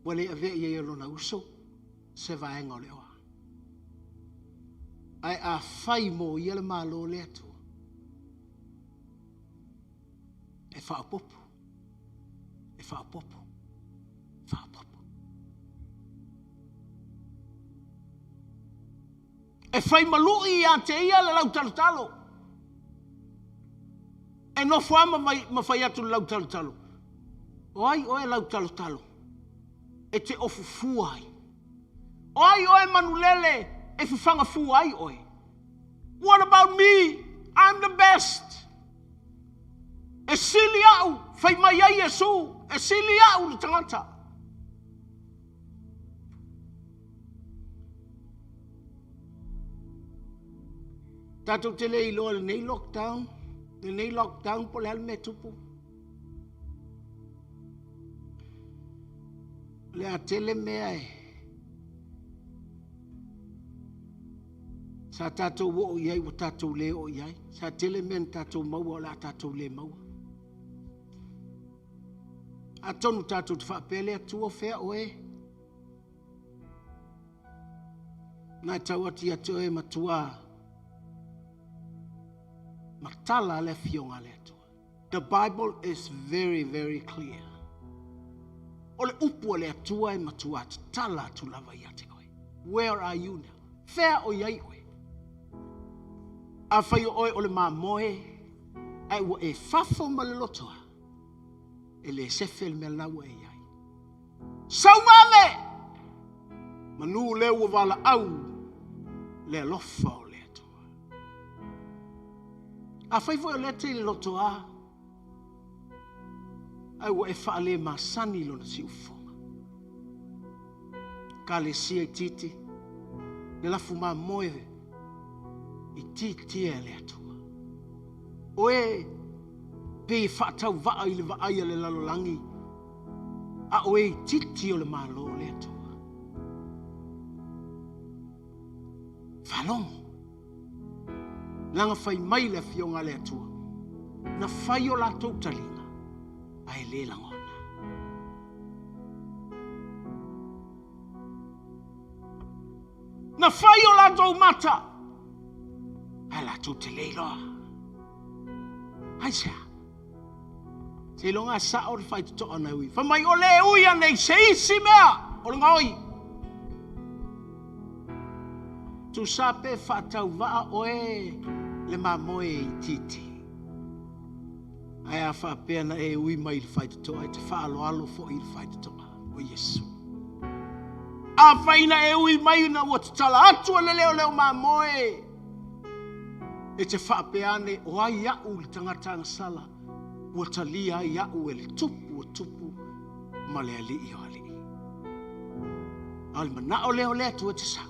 Wale ave ia ia lona uso, se vaenga o le oa. Ai a whai mo ia le malo le atu. E whaapopo. E whaapopo. Whaapopo. E whai malui a te ia le lau talo talo. E no whaama ma whai atu le lau talo talo. Oai oe lau talo talo. E te ofu fuai. Oi, oi, manulele, e fufanga fuai, oi. What about me? I'm the best. E sili au, fai mai ai Yesu, e sili au le tangata. Tatou te lei loa le nei lockdown, po le alme tupu. Le a tele mea e. Sa tātou wo o iai, wo tātou le o iai. Sa tele men tātou maua, la tātou le maua. A tonu tātou te whapele atua whea oe. Nai tau ati atu e matua. Matala le fionga le atua. The Bible is very, very clear. O le upu le atua e matua tala tu lava i ate oe. Where are you now? Whea o iai oe. A whai oe o le mamoe. Ai ua e whafo ma le lotoa. E le sefe le mea lau e iai. Sau mame! Manu le ua wala au. Le alofa o le atua. A whai o le te le lotoa. Ai ua e whaale masani lo na si ufonga. Ka le sia i titi. Le lafu ma moe i titi e le atua. Oe pe whaatau waa i le vaai le lalolangi. A oe titi o le malo le atua. Whalongo. Langa whai mai le fionga le atua. Na whai o la tau talinga. Ai le langona. Na whai o la tau mata. Ai la tau te leiloa. Ai sea. Te longa sa o le whai te toa na ui. Whamai o le ui anei se isi mea. O le ngoi. Tu sa pe whaatau waa oe le mamoe i titi. Ai a whaapea na e ui mai le whai te toa. Te whaalo alo fo i le whai te toa. O Yesu. A whaina e ui mai na o te tala atua le leo mamoe. E te whaapea ne o ai au le tangata sala. Ua talia ai au e le tupu ma le alii o alii. Al mana o leo lea tua te sa.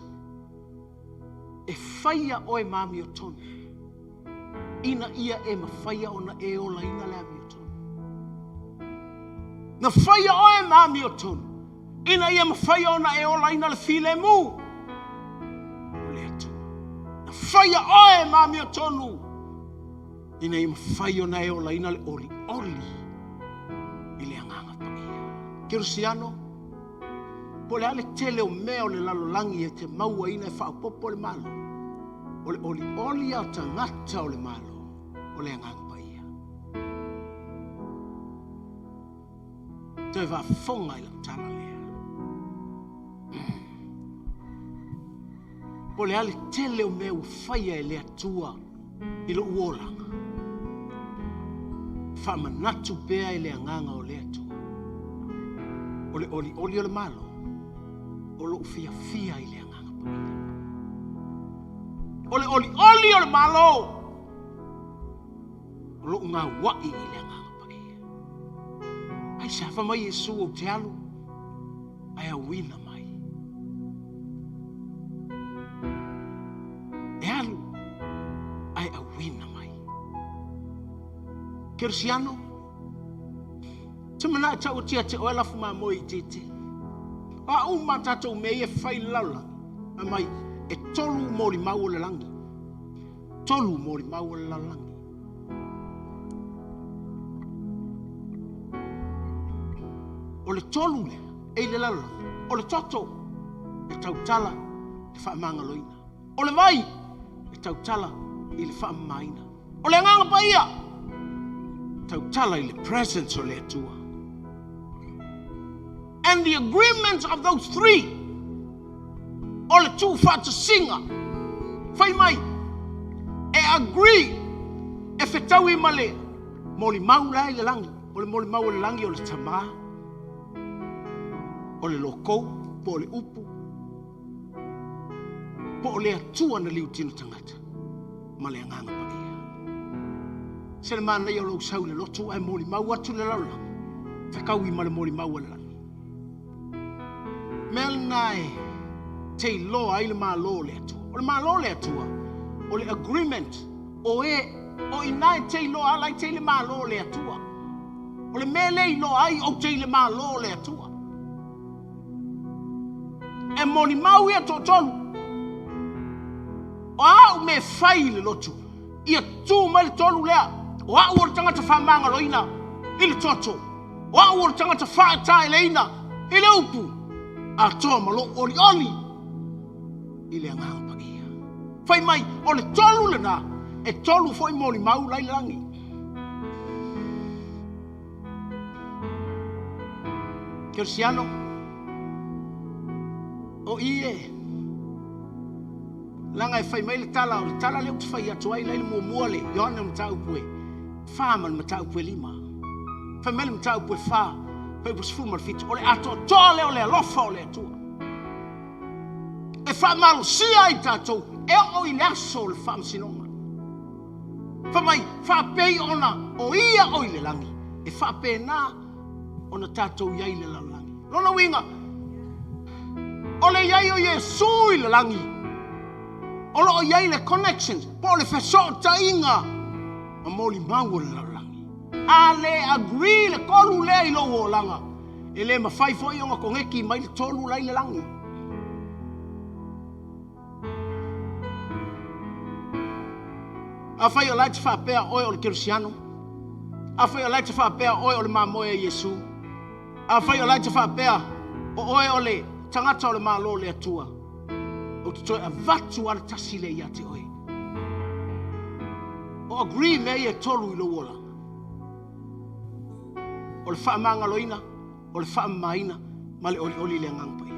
E whaia o e mami o tonu. Ina ia e ma whaia o na e ola ina le ami o tonu. Na whaia o e mami o tonu. Ina ia ma whaia o na e ola ina le file mu. O lea tu. Na whaia o e mami o tonu. Ina ia ma whaia o na e ola ina le oli. I le anganga pa ia. Kerusiano. Po le ale tele o mea o le lalolangi e te maua ina e whaapopo le malo. O le oli au tangata o le malo. O le anganga pa ia. Te wa fonga i la tala lea. Po le ale tele o mea u whaia e le atua i lo uolanga. Whamanatu pea i le anganga o le atua. O le oli o le malo. O lo fia i le anganga pa ia. O le oli o le malo. O lo ngā wai i le anganga pa ia. Ai sa wha mai Yesu o te alu. Ai a wina mai. E alu. Ai a wina mai. Kerusiano. Te mana tau tia te oela fuma moi te te. A uma tatou mei e whai laula. A mai, e tolu mori mau le langi. Tolu mori mau le langi. O le tolu le, e le laula. O le toto, e tau tala, e wha manga loina. O le vai, e tau tala, i le wha maina. O le nganga pa ia, tau tala i le presence o le atua. And the agreements of those three. All the two fat to singer. Fai mai. E agree. E fetaui male. Moli maula i le langi. Ole moli maula le langi o le tama. O le loko. Po le upu. Po le atua na liu tino tangata. Male anganga pa ia. Se le mana i o lo sau le lotu. Ai moli maua tu le laula. Fekaui male moli maua le langi. Mel nai te loa ai le malo le atua. O le malo le atua. O le agreement. O inai te loa alai te le malo le atua. O le mele i loa ai o te le malo le atua. E moni mau ia totonu. O au me fai le lotu. Ia tu mai le tolu lea. O au o le tangata whamanga loina. I le toto. O au o le tangata whaatai leina. I le upu. A toa malo oli i le anganga pa ia. Fai mai, o le tolu le na, e tolu foi moli mau lai langi. Kerusiano, o ie, langa e fai mai le tala, o le tala leo te fai atu ai lai le mua le, Yohana matau pue, wha man matau pue lima. Fai mai le matau pue wha, Pai was full marfit. Ole ato tole ole alofa ole atua. E wha malu sia i tātou. E o i laso le wha msinonga. Wha mai, wha pei ona o ia o i le langi. E wha pei nā ona tātou iai le langi. Lona winga. Ole iai o Yesu i le langi. Ole o iai le connections. Po le whesota inga. A moli mau le langi. A le agree le kolu le ilo o langa. E le mawhai fo i onga kongeki mai le tolu lai le langi. A whai o lai te whapea oe o le Kirisiano. A whai o lai te whapea oe o le mamoe Yesu. A whai o lai te whapea o oe o le tangata o le malo le atua. O te toi a vatu ala tasi le ia te oe. O agree me e tolu ilo wola. O le whaamanga loina, o le whaamaina, ma le oli le ngangpai.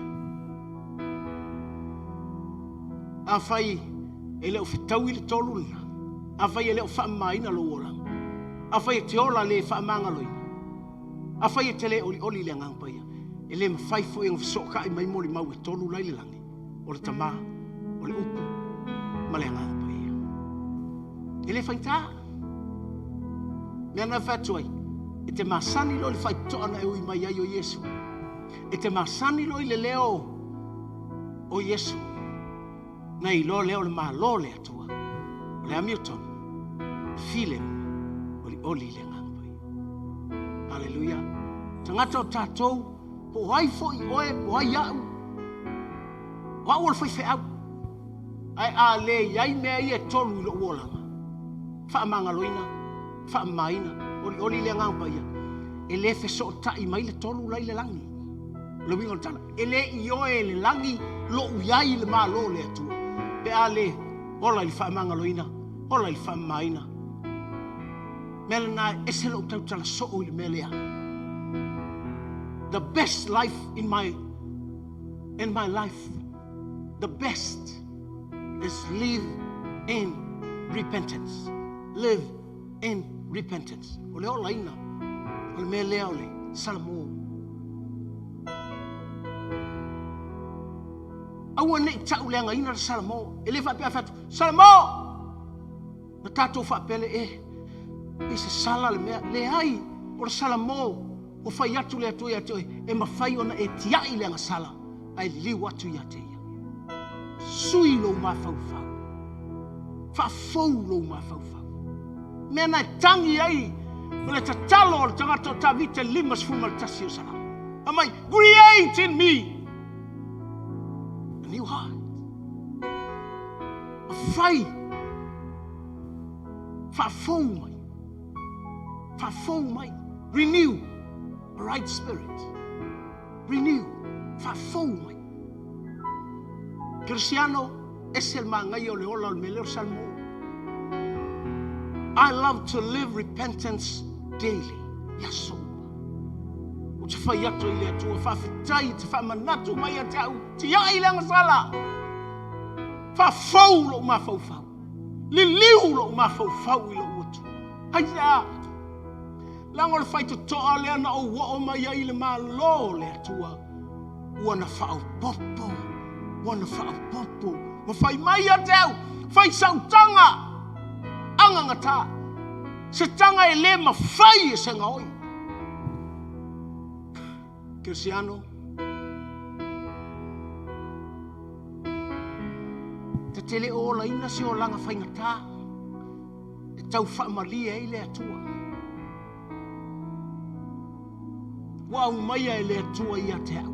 A whai e leo whitau i le tolu lina. A whai e leo whaamaina lo wola. A whai e te ola le whaamanga loina. A whai e te le oli le ngangpai. E le mawhai fo e ngawhisoka i mai moli mau e tolu lai le langi. O le tama, o le upu, ma le ngangpai. E le whaita. Mea na whatuai. E te masani lo le whaitoana e ui mai ai o Yesu. E te masani lo i le leo o Yesu. Nei lo leo le malo le atua. O le Hamilton. Feeling. O le oli le ngampai. Hallelujah. Tangata o tātou. Po hai fo i oe. Po hai au. Wa ua le whaife au. Ai a le iai mea i e tolu i lo uolanga. Whaamanga loina. Whaamaina. Oli le ngamba ia. E le fe so tai mai le tolu lai le langi. Lo wingo tana. E le ioe le langi lo uyai le malo le atu. Pe a le ola i whaamanga loina. Ola i whaamaina. Mele nai ese lo tau tala so o i le melea. The best life in my life. The best is live in repentance. Live in repentance. O le ola ina. O le mea lea o le Salamo. Aua nei tau leanga ina le Salamo. E le whapea whatu. Salamo! Na tātou whapele e se sala le mea. Le ai o le Salamo. O whai atu le atu i atu e mawhai ona e tiai leanga sala. Ai liu atu i ate ia. Sui lo mawhauwhau. Whafou lo mawhauwhau. Mea nai tangi ai, o le tatalo o le tangata o tawite lima sfuma le tasi o sala. Amai, create in me a new heart. A whai. Whafou mai. Whafou mai. Renew a right spirit. Renew. Whafou mai. Cristiano, ese el mangai o le ola o le meleo salmo. I love to live repentance daily. Yaso. O te whai ato i le atua, whawhitai, te whamanatu mai a te au, te iai leanga sala. Whafau lo mawhauwhau. Liliu lo mawhauwhau i lo uatu. Haia. Lango le whai to toa lea na o wa o mai ai le malo le atua. Wana whao popo. Wana whao popo. Ma whai mai a te au. Whai sautanga. Anga ngata. Se tanga e le mawhai e senga oi. Cristiano. Te tele o la ina se o langa whai ngata. E tau whaamalia e le atua. Wa mai e le atua i a te au.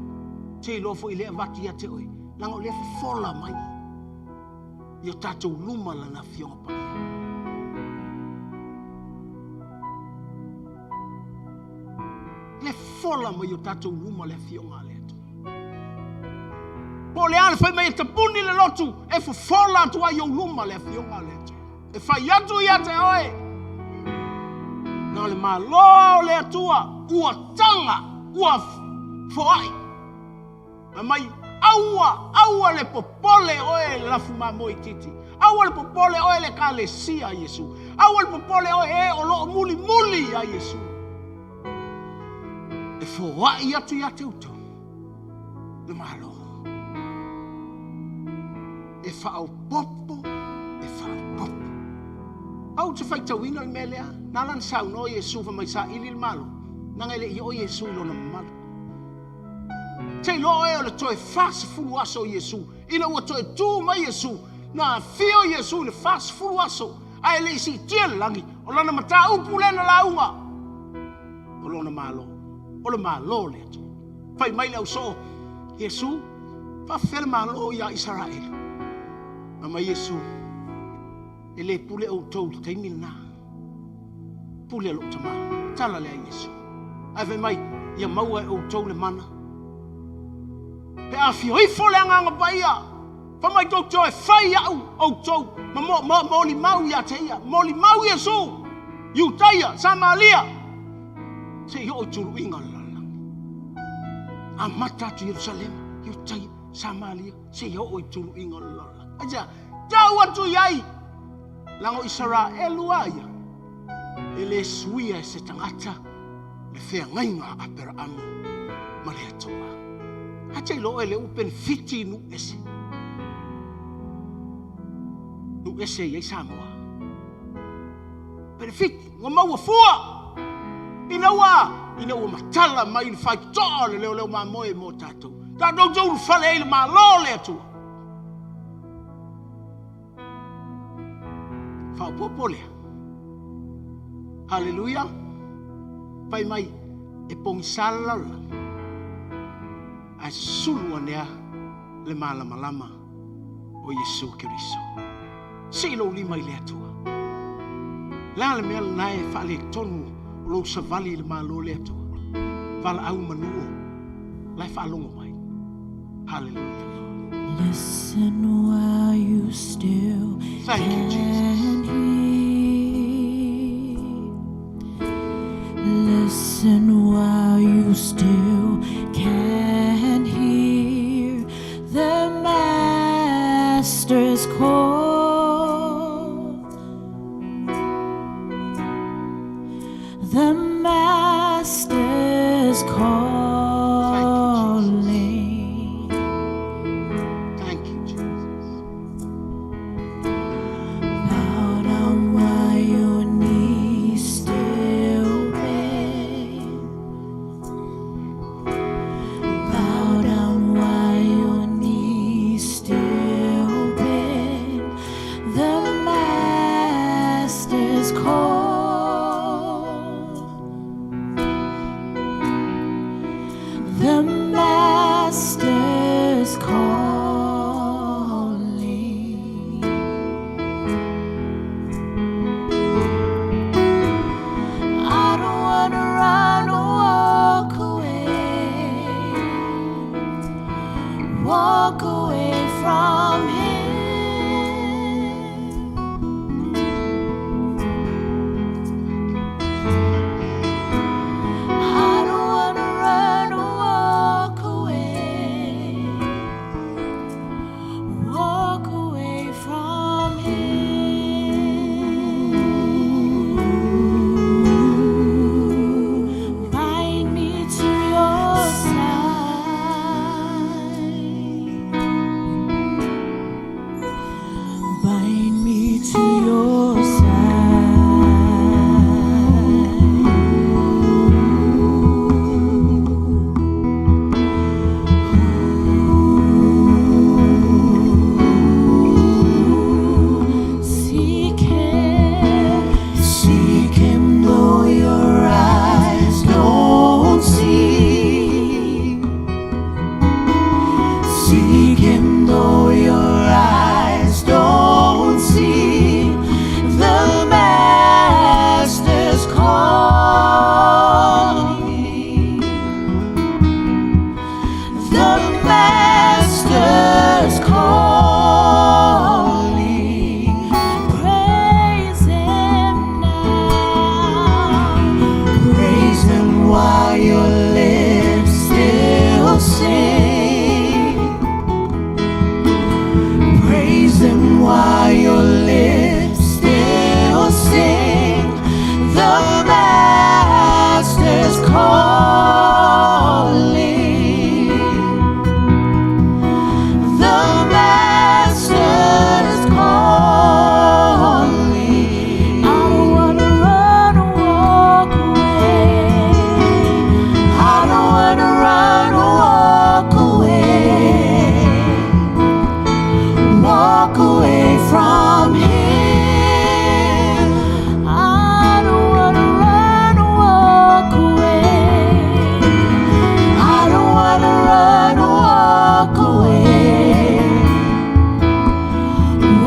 Te lofo i le avati i a te oi. Langa o le fola mai. I o tatou luma lana fionga paia. Le fola mai o tatou luma le fionga le atua. Po le ale fai mai e tapuni le lotu. E fola atua i o luma le fionga le atua. E fai atu i a te oe. Na le malo le atua. Ua tanga. Ua foai. A mai aua le popole oe le lafu mamoi titi. Aua le popole oe le kalesia a Yesu. Aua le popole oe e o loo muli a Yesu. E foai atu i ate utu. Le malo. E whao popo. E whao popo. Au te whai tawina i melea. Nalan sau no Yesu fa mai sa ili le malo. Nanga ile i o Yesu ilo na malo. Te lo e o le toe fast fulu aso Yesu. Ina ua toe tu mai Yesu. Na fio Yesu le fast fulu aso. Ai le isi tia langi. O lana mata upu lena launga. lona malo. O le malo le atua. Fai mai lau so. Yesu. Whawhele malo ia Israel. Ama Yesu. Ele pule au tau taimi na. Pule alo tama. Tala lea Yesu. Ave mai. Ia maua au tau le mana. Pe afi hoi fole anga baia. Famai tau tau e whai au tau. Ma moli mau ia teia. Moli mau Yesu. Yutaya, Samalia. Se yo tulu inga lala. Amata tu Yerusalem. Yutaya, Samalia. Se yo tulu inga lala. Aja, jauh tu yai. Lango Israel luaya. Ele suia se tangata. Le fea ngainga apera amu. Maria toa. Aja lo ele upen fiti nu ese. Nu ese yai Samoa. Perfect, ngomau fua. Inawa matala mai fai tole leo ma moe mo tatu. Ta do jo fale ile ma lole tu. Fa popole. Hallelujah. Pai mai e pong sala. Ai sulu anea le malama o Yesu Kristo. Silo lima ile tu. La le mea nae whaale tonu lo sa vali le malo le atua. Wala au manuo. Lai whaalongo mai. Hallelujah. Listen while you still Thank you, can Jesus. hear. Listen while you still can hear the Master's call. The Master's calling. Thank you, Jesus. Bow down while your knees still bend. Bow down while your knees still bend. The Master's call. The Master's calling. I don't want to run or walk away from Him. I don't want to run or walk away from Him. Bind me to your side. Bind me to your Seek Him though your eyes don't see. Seek Him though your eyes don't see. The Master's calling. The Master's calling. Praise Him now. Praise Him while your lips still sing. Praise Him while your lips still sing. The Master's calling. The Master's calling. I don't want to run or walk away. I don't want to run or walk away. Walk away from Him. I don't want to run or walk away.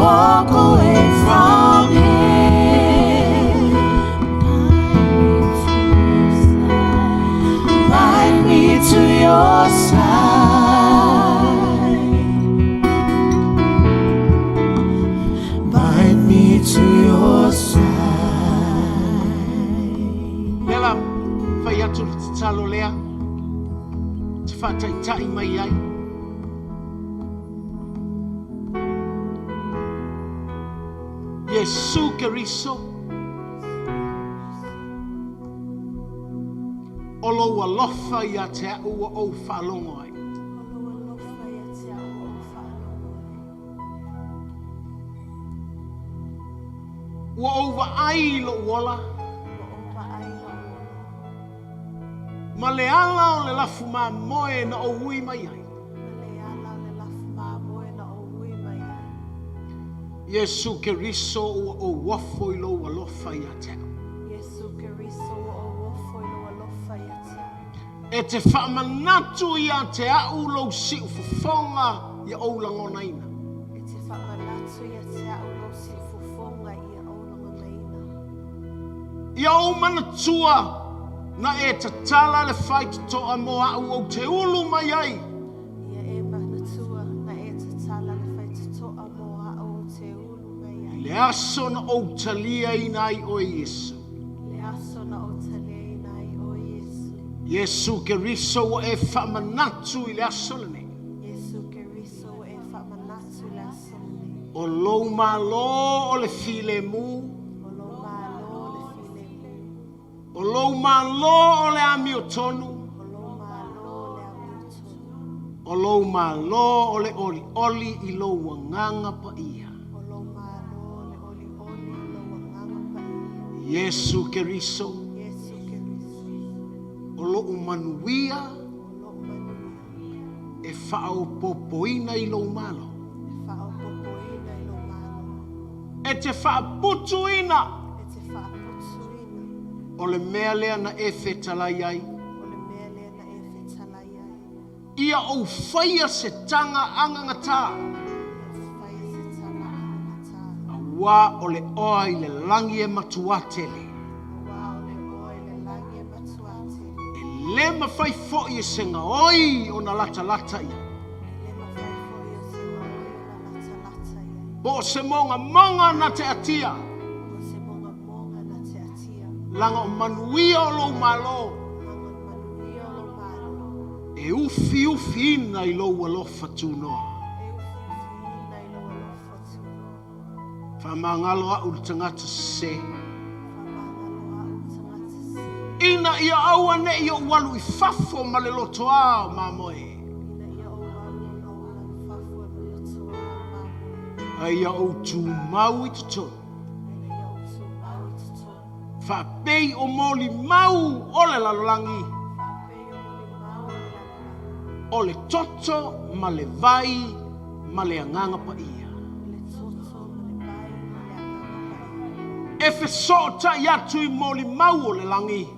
walk away from him. Bind me to your side. Bind me to your side. Bela fai atu te talo lea. Te whatai tai mai ai. Yesu Keriso. Olo alofa ia te ua o whalongo ai. Ua ova ai lo wala. Ma le ala o le lafu mā moe na o hui mai ai. Yesu Keriso ua o wafo i lo alofa ia te. E te whaamanatu ia te au lo si ufufonga ia o langonaina. Ia o manatua na e tatala le whai toa moa au o te ulu mai ai. Le aso na o talia inai o Yesu. Yesu Keriso o e whamanatu i le aso le nei. O lou malo o le file mu. O lou malo o le ami o tonu. O lou malo o le oli oli i lou wanganga pa ia. Yesu Keriso. O lo manuia e whao popoina i lo malo. E te whaaputuina o le mea lea na e whetalai ai. Ia o whaia se tanga angangata. Awa o le oa i le langi e matuatele. Le mawhai fo i senga oi o na lata lata ia. Bo se monga na te atia. Langa o manuia o lo malo. E ufi ina i lo alofa tunoa. Whamangalo a ultangata se. Ina ia aua ne ia walu i fafo ma le loto a mamoe. Ai au tu mau i tuto. Whapei o moli mau o le lalolangi. O le toto ma le vai ma le anganga pa ia. E fe sota i atu i moli mau o le langi.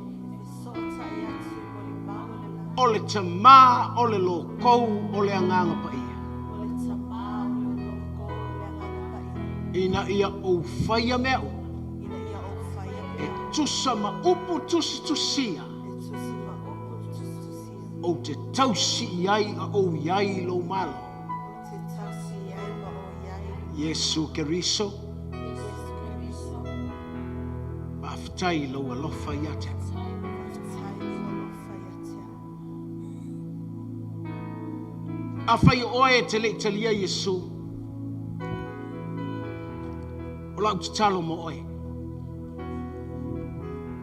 O le tama, o le lokou, o le anganga pa ia. Ina ia o whaia mea o. E tusa ma upu tusia. O te tausi i ai a o iai lo malo. Yesu Keriso. Maftai lo alofa iate. A whai oe te le talia Yesu. O lau te talo mo oe.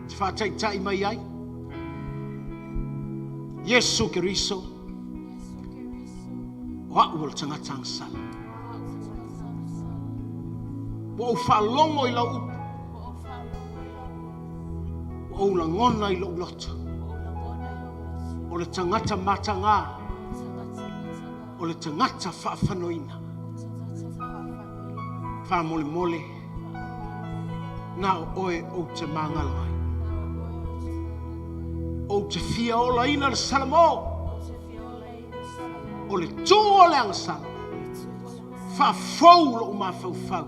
Te whātai tai mai ai. Yesu Keriso. O au al tangatang sala. O whalongo i lau upu. O langona i lau loto. O le tangata matanga. O le tangata whaafanoina. Whaamole mole. Nā oe o te mangalo ai. O te fia ola ina le salamo. O le tū o le angasala. Whafou lo ma whau.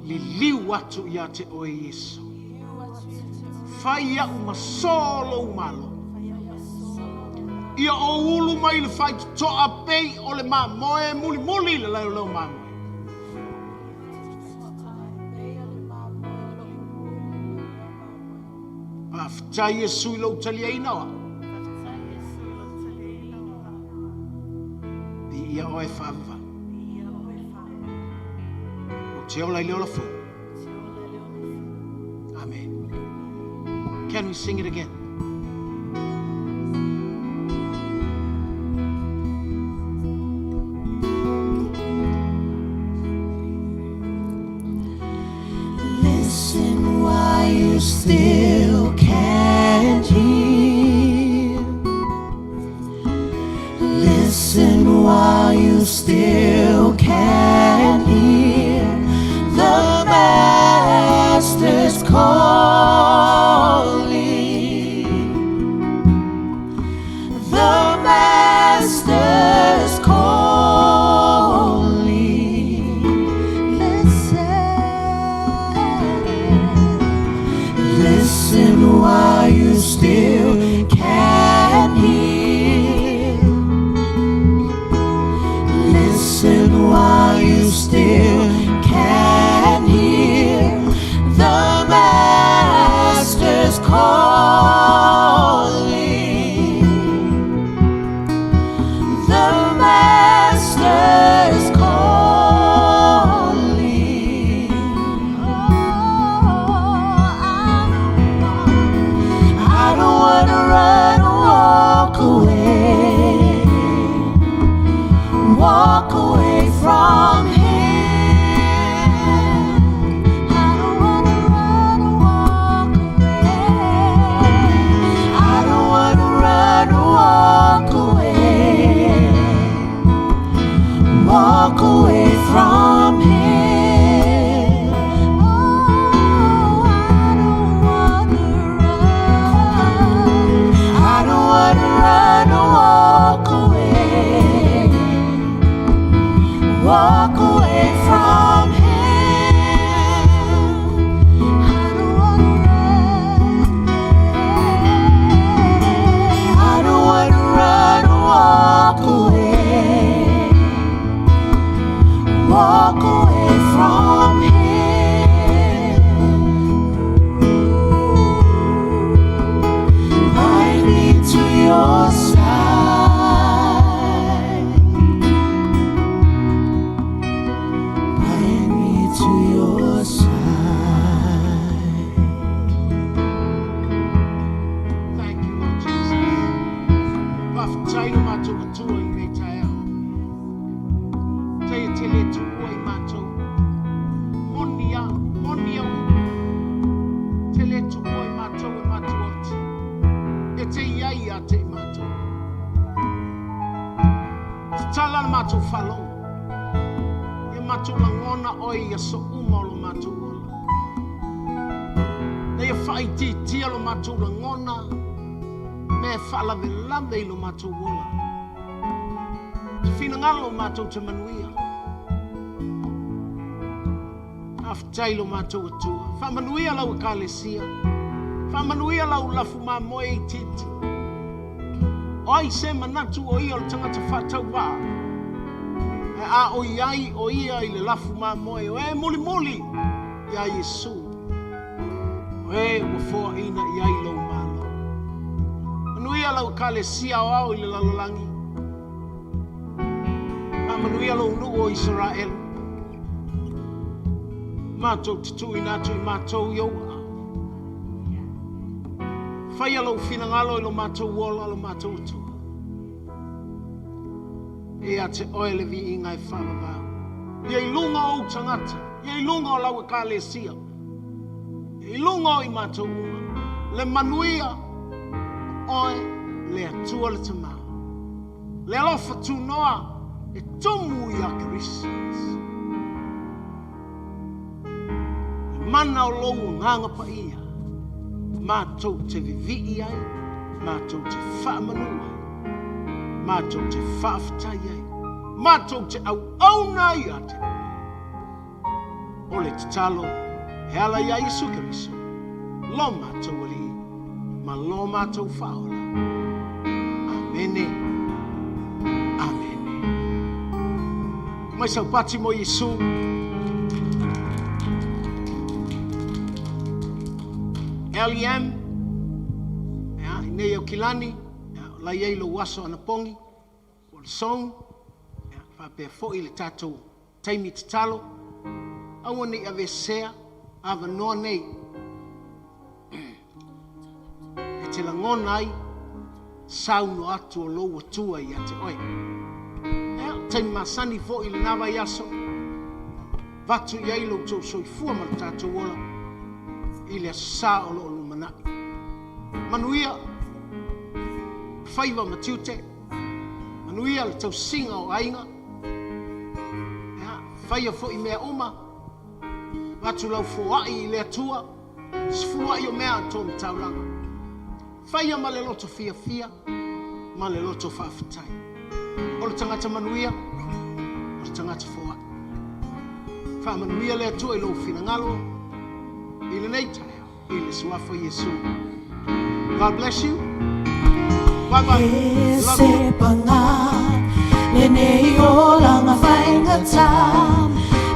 Li liu atu ia te o Yesu. Whai au masolo malo. Ia o ulu mai le whai toa pei o le ma moe muli le lau ma moe. Aftai Yesu lo tali ai nawa. Ia o e whaava. O te ola i leola fu. Amen. Can we sing it again? Listen while you still can't hear. Listen while you still can't hear. The Master's calling. The Master's calling. Listen while you still can hear. Listen while you still can hear. The Master's calling. The Master's calling. I don't wanna run or walk away. Walk away from Him. I don't wanna run or walk away. I don't wanna run or walk away. Walk away from Him. Oh, I don't wanna run. I don't wanna run or walk away. Walk away from Him. I don't wanna run. I don't wanna run or walk away. Walk away from Him. Bind me to your side. Bind me to your side. Thank you, Lord Jesus. Whaftai no mātou atua i me tae au. Te te le tuua i mātou. Moni au. Te le tuua i mātou ati. E te iai a te i mātou. Te tala na mātou whalou. E mātou la ngona oi a so uma o lo mātou ola. Nei e whai tia lo mātou la ngona. Me whalawe lave i lo mātou ola. Te whina ngalo mātou te manuia. Aftai lo mātou atua. Whamanuia lau ka lesia. Whamanuia lau lafu mā moe i titi. Oi se manatu o ia o tangata whatau waa. E a o iai o ia i le lafu mā moe. O e muli ia Yesu. O e wafoa ina iai lau mālo. Manuia lau ka lesia o au i le lalolangi. Manuia lau nu o Israel. Mātou titu i nātou i mātou ioua. Whai alo whinangalo i lo mātou wola lo mātou atua. E a te oele vi i ngai whawawau. Ia i lunga o tangata. Ia i lunga o laua ka le sia. Ia i lunga o i mātou uma. Le manuia oe le atua le tamā. Le alofa tu noa e tumu i a Christmas. Mana o lou nganga pa ia. Mātou te vivi ai, mātou te whaamanu ai, mātou te whaaftai ai, Mātou te au nai ate. O le te talo, e ala ia Iesu Keriso. Lo mātou ali, ma lo mātou whaola. Amene. Amene. Mai sau pati mo Iesu. L.E.M. Nei au kilani, la iei lo waso ana pongi, o le song, whapea fo'i le tātou taimi te talo, aua nei ave sea, ava noa nei, e te langona ai, sauno atu o lou atua i ate oe. Taimi masani fo'i le nawa i aso, vatu i ei lo tau soifua ma le tātou ola, i le asa o lo manai. Manuia, whaiva matiute, manuia le tau singa o ainga, whaia fo i mea uma, watu lau foai i le atua, sfuai o mea tonu taulanga. Whaia ma le loto fia fia, ma le loto whaafitai. O le tangata manuia, o le tangata foai. Wha manuia le atua i lo fina ngalo, i le neitai, i le suafo Iesu. God bless you. Bye-bye. Love you. Se panga le nei ola nga whaingata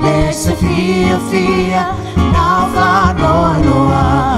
le se fia fia na whanoa noa